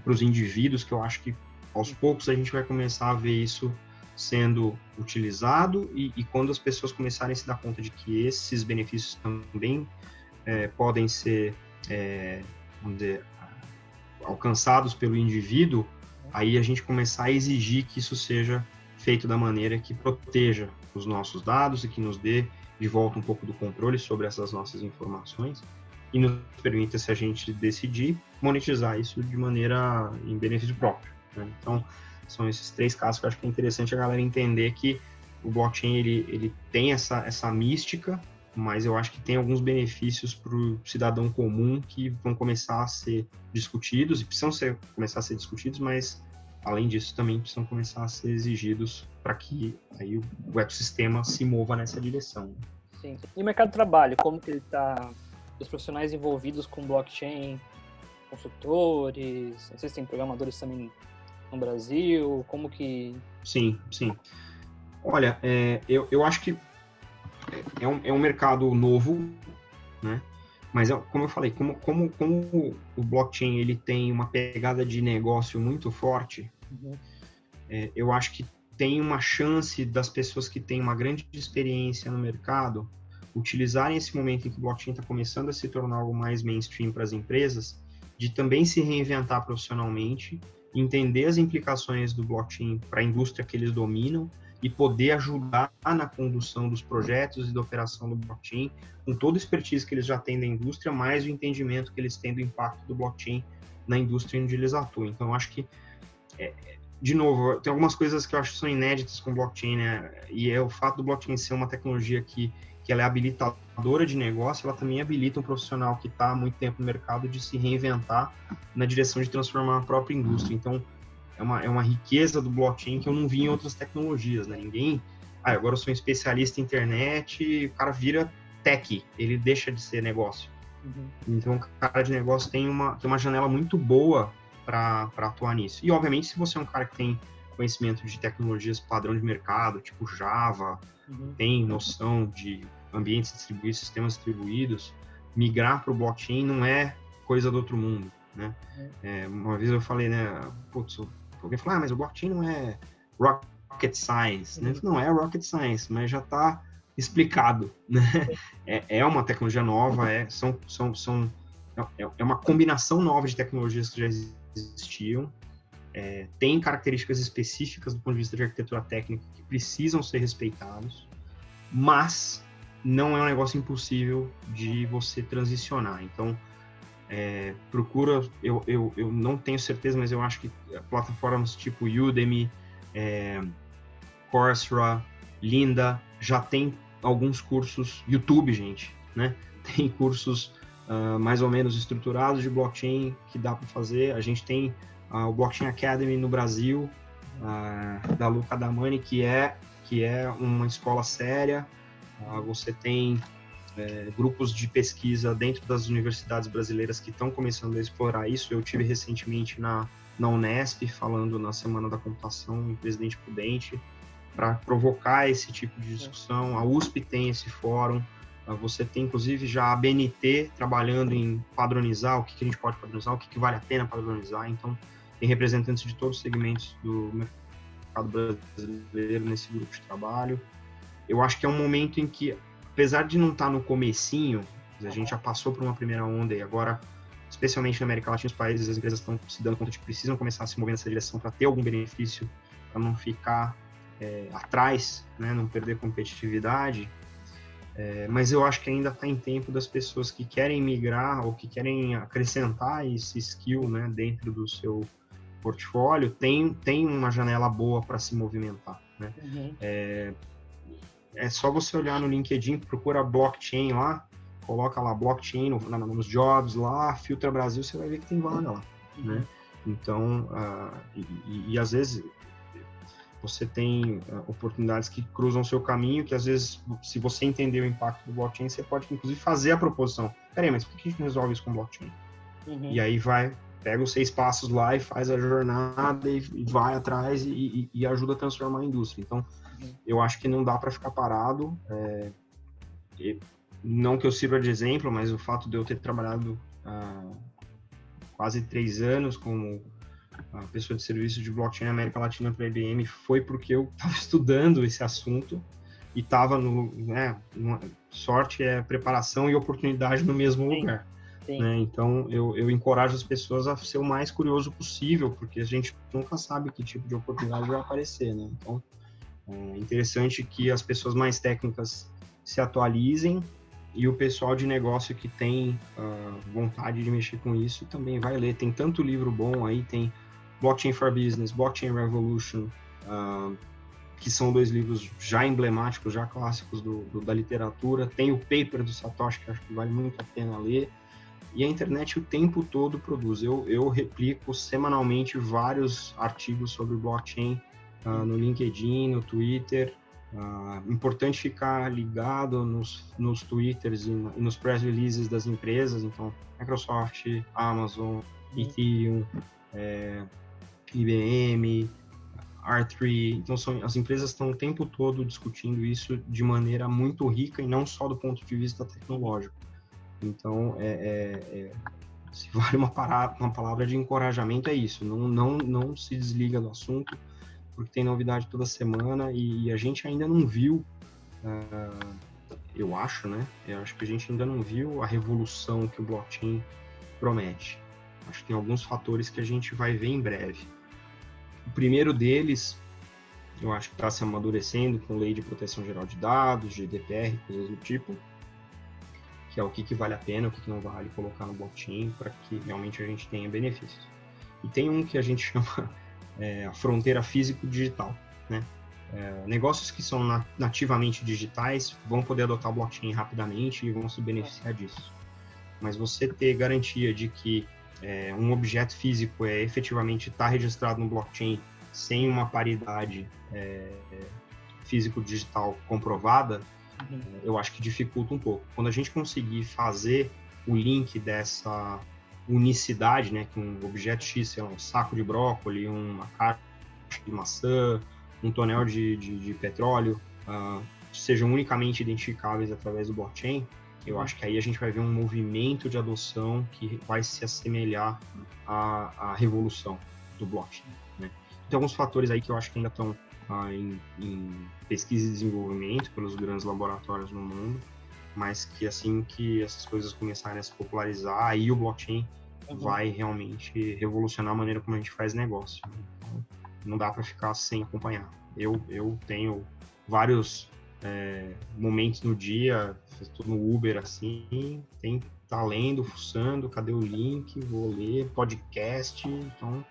para os indivíduos que eu acho que, aos poucos, a gente vai começar a ver isso sendo utilizado e quando as pessoas começarem a se dar conta de que esses benefícios também podem ser, vamos dizer, alcançados pelo indivíduo, aí a gente começar a exigir que isso seja feito da maneira que proteja os nossos dados e que nos dê de volta um pouco do controle sobre essas nossas informações e nos permita, se a gente decidir, monetizar isso de maneira em benefício próprio, né? Então, são esses 3 casos que eu acho que é interessante a galera entender que o blockchain ele tem essa mística, mas eu acho que tem alguns benefícios para o cidadão comum que vão começar a ser discutidos e precisam começar a ser discutidos, mas além disso, também precisam começar a ser exigidos para que aí o ecossistema se mova nessa direção. Sim. E o mercado de trabalho, como que ele está, os profissionais envolvidos com blockchain, consultores, não sei se tem programadores também no Brasil, como que... Sim. Olha, eu acho que é um mercado novo, né? Mas, como eu falei, como o blockchain ele tem uma pegada de negócio muito forte, eu acho que tem uma chance das pessoas que têm uma grande experiência no mercado utilizarem esse momento em que o blockchain está começando a se tornar algo mais mainstream para as empresas, de também se reinventar profissionalmente, entender as implicações do blockchain para a indústria que eles dominam e poder ajudar na condução dos projetos e da operação do blockchain, com toda a expertise que eles já têm da indústria, mais o entendimento que eles têm do impacto do blockchain na indústria onde eles atuam. Então, eu acho que, de novo, tem algumas coisas que eu acho que são inéditas com o blockchain, né? E é o fato do blockchain ser uma tecnologia que ela é habilitadora de negócio, ela também habilita um profissional que está há muito tempo no mercado de se reinventar na direção de transformar a própria indústria. Então, é uma riqueza do blockchain que eu não vi em outras tecnologias, né? Ninguém... agora eu sou um especialista em internet e o cara vira tech, ele deixa de ser negócio. Então, o cara de negócio tem uma janela muito boa para atuar nisso. E, obviamente, se você é um cara que tem conhecimento de tecnologias padrão de mercado, tipo Java, tem noção de ambientes distribuídos, sistemas distribuídos, migrar para o blockchain não é coisa do outro mundo, né? Uma vez eu falei, né, alguém falou, mas o blockchain não é rocket science, né? Não é rocket science, mas já está explicado, né? É uma tecnologia nova, é uma combinação nova de tecnologias que já existiam, tem características específicas do ponto de vista de arquitetura técnica que precisam ser respeitados, mas não é um negócio impossível de você transicionar. Então, eu não tenho certeza, mas eu acho que plataformas tipo Udemy, Coursera, Lynda, já tem alguns cursos, YouTube, gente, né? Tem cursos mais ou menos estruturados de blockchain que dá para fazer. A gente tem o Blockchain Academy no Brasil, da Luca Damani, que é uma escola séria. Você tem grupos de pesquisa dentro das universidades brasileiras que estão começando a explorar isso. Eu tive recentemente na Unesp, falando na Semana da Computação, em Presidente Prudente, para provocar esse tipo de discussão. A USP tem esse fórum. Você tem, inclusive, já a BNT trabalhando em padronizar o que a gente pode padronizar, o que vale a pena padronizar. Então, tem representantes de todos os segmentos do mercado brasileiro nesse grupo de trabalho. Eu acho que é um momento em que, apesar de não estar no comecinho, a gente já passou por uma primeira onda e agora, especialmente na América Latina, os países, as empresas estão se dando conta de que precisam começar a se mover nessa direção para ter algum benefício, para não ficar atrás, né, não perder competitividade. Mas eu acho que ainda está em tempo das pessoas que querem migrar ou que querem acrescentar esse skill, né, dentro do seu portfólio, tem uma janela boa para se movimentar, né? É só você olhar no LinkedIn, procura blockchain lá, coloca lá blockchain nos jobs lá, filtra Brasil, você vai ver que tem vaga lá, né? Então, e às vezes você tem oportunidades que cruzam o seu caminho, que às vezes, se você entender o impacto do blockchain, você pode, inclusive, fazer a proposição. Peraí, mas por que a gente não resolve isso com blockchain? E aí pega os 6 passos lá e faz a jornada e vai atrás e ajuda a transformar a indústria. Então, eu acho que não dá para ficar parado. Não que eu sirva de exemplo, mas o fato de eu ter trabalhado quase 3 anos como a pessoa de serviço de blockchain na América Latina para a IBM foi porque eu estava estudando esse assunto e estava sorte é preparação e oportunidade no mesmo lugar. Né? Então, eu encorajo as pessoas a ser o mais curioso possível, porque a gente nunca sabe que tipo de oportunidade vai aparecer, né? Então, é interessante que as pessoas mais técnicas se atualizem e o pessoal de negócio que tem vontade de mexer com isso também vai ler. Tem tanto livro bom aí, tem Blockchain for Business, Blockchain Revolution, que são 2 livros já emblemáticos, já clássicos da literatura. Tem o paper do Satoshi, que acho que vale muito a pena ler. E a internet o tempo todo produz. Eu replico semanalmente vários artigos sobre blockchain no LinkedIn, no Twitter. Importante ficar ligado nos Twitters e nos press releases das empresas. Então, Microsoft, Amazon, Ethereum, IBM, R3. Então, as empresas estão o tempo todo discutindo isso de maneira muito rica e não só do ponto de vista tecnológico. Então, se vale uma palavra de encorajamento, é isso. Não se desliga do assunto, porque tem novidade toda semana e a gente ainda não viu, eu acho, né? Eu acho que a gente ainda não viu a revolução que o blockchain promete. Acho que tem alguns fatores que a gente vai ver em breve. O primeiro deles, eu acho que está se amadurecendo com lei de proteção geral de dados, GDPR, coisas do tipo, que é o que vale a pena, o que não vale colocar no blockchain para que realmente a gente tenha benefícios. E tem um que a gente chama a fronteira físico-digital, né? Negócios que são nativamente digitais vão poder adotar o blockchain rapidamente e vão se beneficiar disso. Mas você ter garantia de que um objeto físico efetivamente está registrado no blockchain sem uma paridade físico-digital comprovada, eu acho que dificulta um pouco. Quando a gente conseguir fazer o link dessa unicidade, né, que um objeto X, sei lá, um saco de brócolis, uma caixa de maçã, um tonel de petróleo, sejam unicamente identificáveis através do blockchain, eu acho que aí a gente vai ver um movimento de adoção que vai se assemelhar à revolução do blockchain, né? Tem alguns fatores aí que eu acho que ainda estão em pesquisa e desenvolvimento pelos grandes laboratórios no mundo, mas que assim que essas coisas começarem a se popularizar, aí o blockchain vai realmente revolucionar a maneira como a gente faz negócio. Então, não dá para ficar sem acompanhar. Eu tenho vários momentos no dia, estou no Uber assim, tem que estar lendo, fuçando, cadê o link, vou ler, podcast, então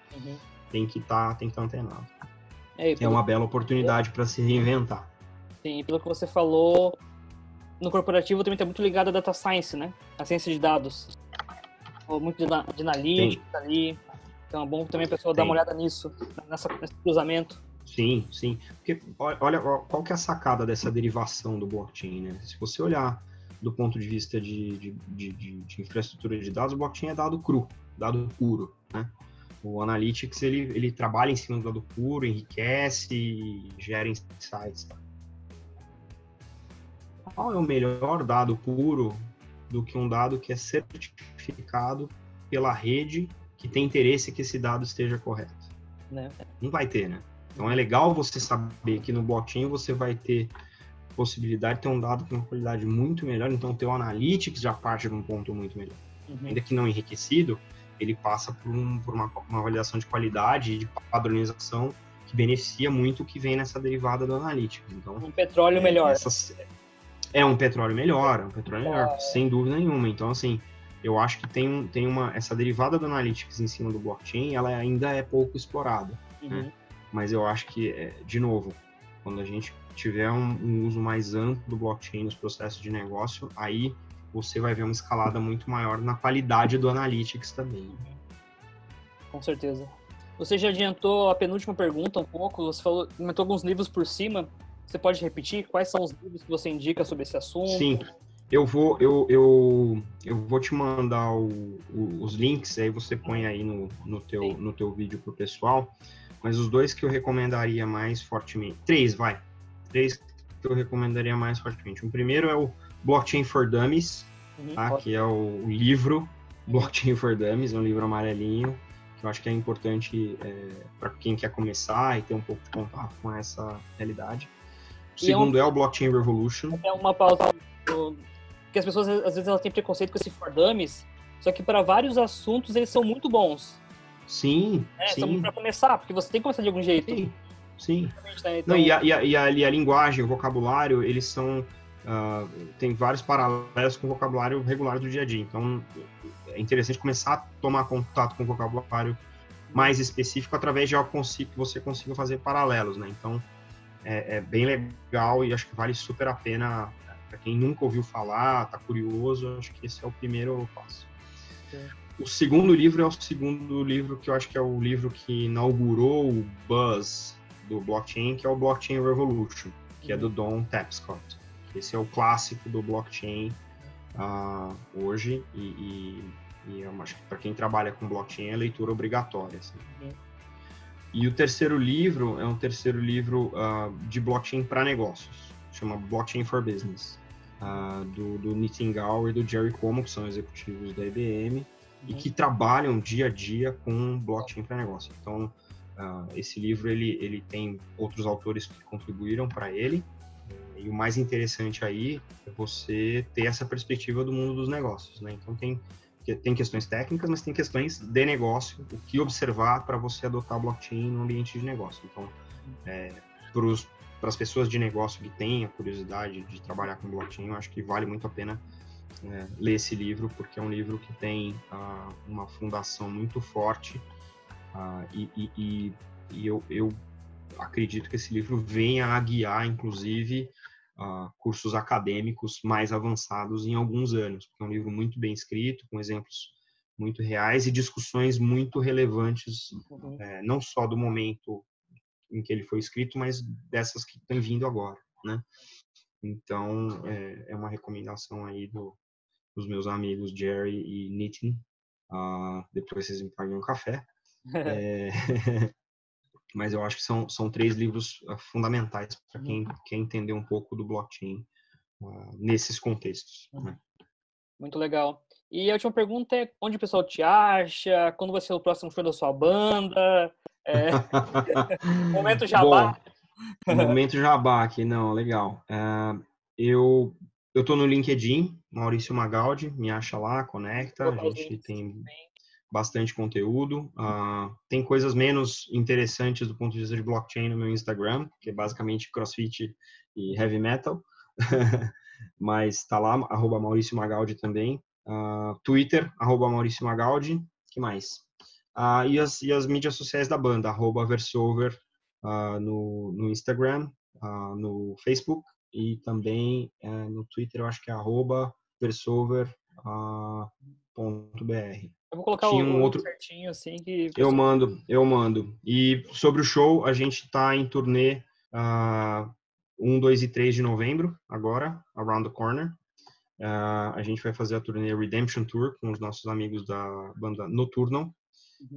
tem que estar antenado. É uma bela oportunidade para se reinventar. Sim, pelo que você falou, no corporativo também está muito ligado à data science, né? A ciência de dados. Muito de analítica ali. Então é bom também a pessoa dar uma olhada nisso, nesse cruzamento. Sim. Porque olha qual que é a sacada dessa derivação do blockchain, né? Se você olhar do ponto de vista de infraestrutura de dados, o blockchain é dado cru, dado puro, né? O Analytics, ele trabalha em cima do dado puro, enriquece e gera insights. Qual é o melhor dado puro do que um dado que é certificado pela rede que tem interesse que esse dado esteja correto? Não vai ter, né? Então é legal você saber que no blockchain você vai ter possibilidade de ter um dado com uma qualidade muito melhor, então o teu Analytics já parte de um ponto muito melhor. Ainda que não enriquecido, ele passa por uma validação de qualidade e de padronização que beneficia muito o que vem nessa derivada do Analytics. Então, um petróleo melhor. É um petróleo melhor, sem dúvida nenhuma. Então, assim, eu acho que tem essa derivada do Analytics em cima do blockchain, ela ainda é pouco explorada, né? Mas eu acho que, de novo, quando a gente tiver um uso mais amplo do blockchain nos processos de negócio, aí você vai ver uma escalada muito maior na qualidade do Analytics também. Com certeza. Você já adiantou a penúltima pergunta um pouco, você comentou alguns livros por cima, você pode repetir quais são os livros que você indica sobre esse assunto? Sim, eu vou te mandar os links, aí você põe aí no teu vídeo pro pessoal, mas os dois que eu recomendaria mais fortemente, três que eu recomendaria mais fortemente. O primeiro é o Blockchain for Dummies, tá? Que é o livro Blockchain for Dummies, é um livro amarelinho, que eu acho que é importante para quem quer começar e ter um pouco de contato com essa realidade. O segundo é o Blockchain Revolution. É uma pauta que as pessoas, às vezes, elas têm preconceito com esse for Dummies, só que para vários assuntos eles são muito bons. Sim. São para começar, porque você tem que começar de algum jeito. Sim. Né? Então... Não, e a linguagem, o vocabulário, eles são... tem vários paralelos com o vocabulário regular do dia a dia. Então, é interessante começar a tomar contato com o vocabulário mais específico através de algo que você consiga fazer paralelos, né? Então, é bem legal e acho que vale super a pena para quem nunca ouviu falar, está curioso, acho que esse é o primeiro passo. O segundo livro é o segundo livro que eu acho que é o livro que inaugurou o buzz do blockchain, que é o Blockchain Revolution, que é do Don Tapscott. Esse é o clássico do blockchain hoje e eu acho que para quem trabalha com blockchain é leitura obrigatória. Assim. E o terceiro livro é um terceiro livro de blockchain para negócios, chama Blockchain for Business, do Nitin Gaur e do Jerry Como, que são executivos da IBM, e que trabalham dia a dia com blockchain para negócio. Então, esse livro ele tem outros autores que contribuíram para ele, e o mais interessante aí é você ter essa perspectiva do mundo dos negócios, né? Então, tem questões técnicas, mas tem questões de negócio, o que observar para você adotar blockchain no ambiente de negócio. Então, para as pessoas de negócio que têm a curiosidade de trabalhar com blockchain, eu acho que vale muito a pena ler esse livro, porque é um livro que tem uma fundação muito forte e eu acredito que esse livro venha a guiar, inclusive, cursos acadêmicos mais avançados em alguns anos, porque é um livro muito bem escrito, com exemplos muito reais e discussões muito relevantes, não só do momento em que ele foi escrito, mas dessas que estão vindo agora, né? Então, é uma recomendação aí dos meus amigos Jerry e Nitin. Depois vocês me pagam um café. Mas eu acho que são 3 livros fundamentais para quem quer entender um pouco do blockchain nesses contextos. Né? Muito legal. E a última pergunta é onde o pessoal te acha? Quando vai ser o próximo show da sua banda? Momento jabá. Bom, momento jabá aqui, não, legal. Eu tô no LinkedIn, Maurício Magaldi, me acha lá, conecta, a gente tem bastante conteúdo. Tem coisas menos interessantes do ponto de vista de blockchain no meu Instagram, que é basicamente CrossFit e Heavy Metal, mas tá lá, @Maurício Magaldi também. Twitter, @Maurício Magaldi, que mais? E as mídias sociais da banda, @Versover no Instagram, no Facebook e também no Twitter, eu acho que é @Versover.br. Eu vou colocar o outro certinho, assim, que... Eu mando. E sobre o show, a gente está em turnê 1, 2 e 3 de novembro, agora, Around the Corner. A gente vai fazer a turnê Redemption Tour com os nossos amigos da banda Nocturnal.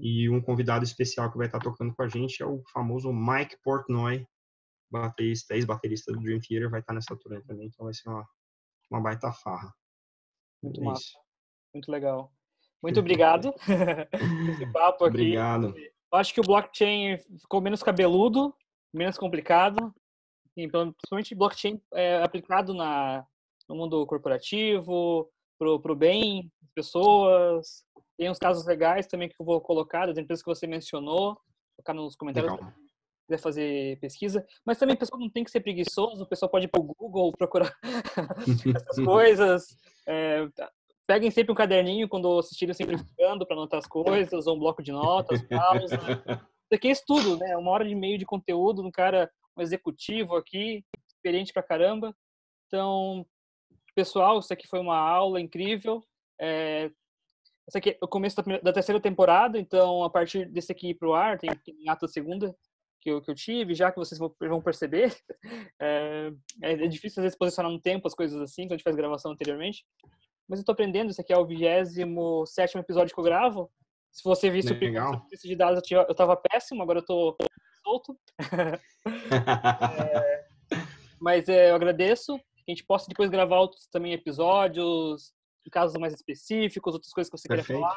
E um convidado especial que vai estar tocando com a gente é o famoso Mike Portnoy, baterista, ex-baterista do Dream Theater, vai estar nessa turnê também, então vai ser uma baita farra. Muito massa. Muito legal. Muito obrigado por esse papo aqui. Obrigado. Eu acho que o blockchain ficou menos cabeludo, menos complicado. Principalmente blockchain aplicado no mundo corporativo, pro bem das pessoas. Tem uns casos legais também que eu vou colocar, das empresas que você mencionou, colocar nos comentários. Legal. Se quiser fazer pesquisa. Mas também o pessoal não tem que ser preguiçoso, o pessoal pode ir para o Google procurar essas coisas. Peguem sempre um caderninho quando assistirem Simplificando para anotar as coisas, ou um bloco de notas, pausa. Isso aqui é estudo, né? 1h30 de conteúdo, um executivo aqui, experiente pra caramba. Então, pessoal, isso aqui foi uma aula incrível. Esse aqui é o começo da terceira temporada, então a partir desse aqui ir pro ar, tem ato da segunda que eu tive, já que vocês vão perceber. É difícil às vezes posicionar no tempo as coisas assim, quando a gente faz gravação anteriormente. Mas eu tô aprendendo, esse aqui é o 27º episódio que eu gravo. Se você visse o primeiro de dados, eu tava péssimo, agora eu tô solto. Mas eu agradeço. A gente possa depois gravar outros também episódios, em casos mais específicos, outras coisas que você queira falar.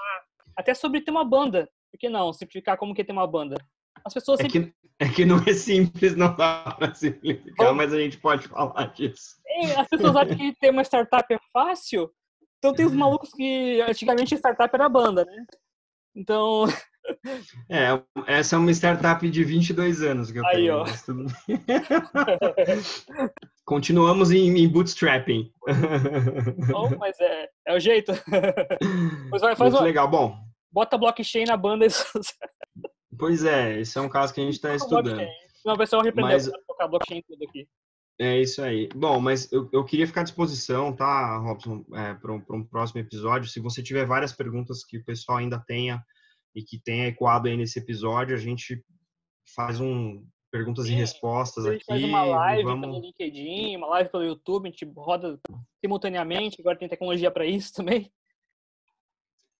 Até sobre ter uma banda. Por que não? Simplificar como que é ter uma banda. As pessoas sempre... É que não é simples, não dá para simplificar, mas a gente pode falar disso. As pessoas acham que ter uma startup é fácil. Então tem os malucos que antigamente startup era banda, né? Então... Essa é uma startup de 22 anos que eu tenho. Ó. Mas tudo... Continuamos em bootstrapping. Mas é o jeito. Mas muito legal. Bom, bota blockchain na banda. Pois esse é um caso que a gente está estudando. Não, o pessoal arrependeu de colocar blockchain tudo aqui. É isso aí. Bom, mas eu queria ficar à disposição, tá, Robson, para um próximo episódio. Se você tiver várias perguntas que o pessoal ainda tenha e que tenha ecoado aí nesse episódio, a gente faz perguntas e Sim, respostas a gente faz uma aqui e live pelo vamos. LinkedIn, uma live pelo YouTube, a gente roda simultaneamente, agora tem tecnologia para isso também.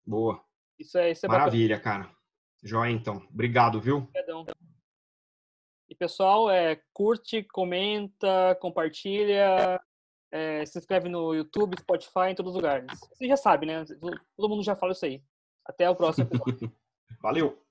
Boa. Isso é bacana. Maravilha, cara. Joia, então. Obrigado, viu? Obrigadão. E pessoal, curte, comenta, compartilha, se inscreve no YouTube, Spotify, em todos os lugares. Você já sabe, né? Todo mundo já fala isso aí. Até o próximo episódio. Valeu!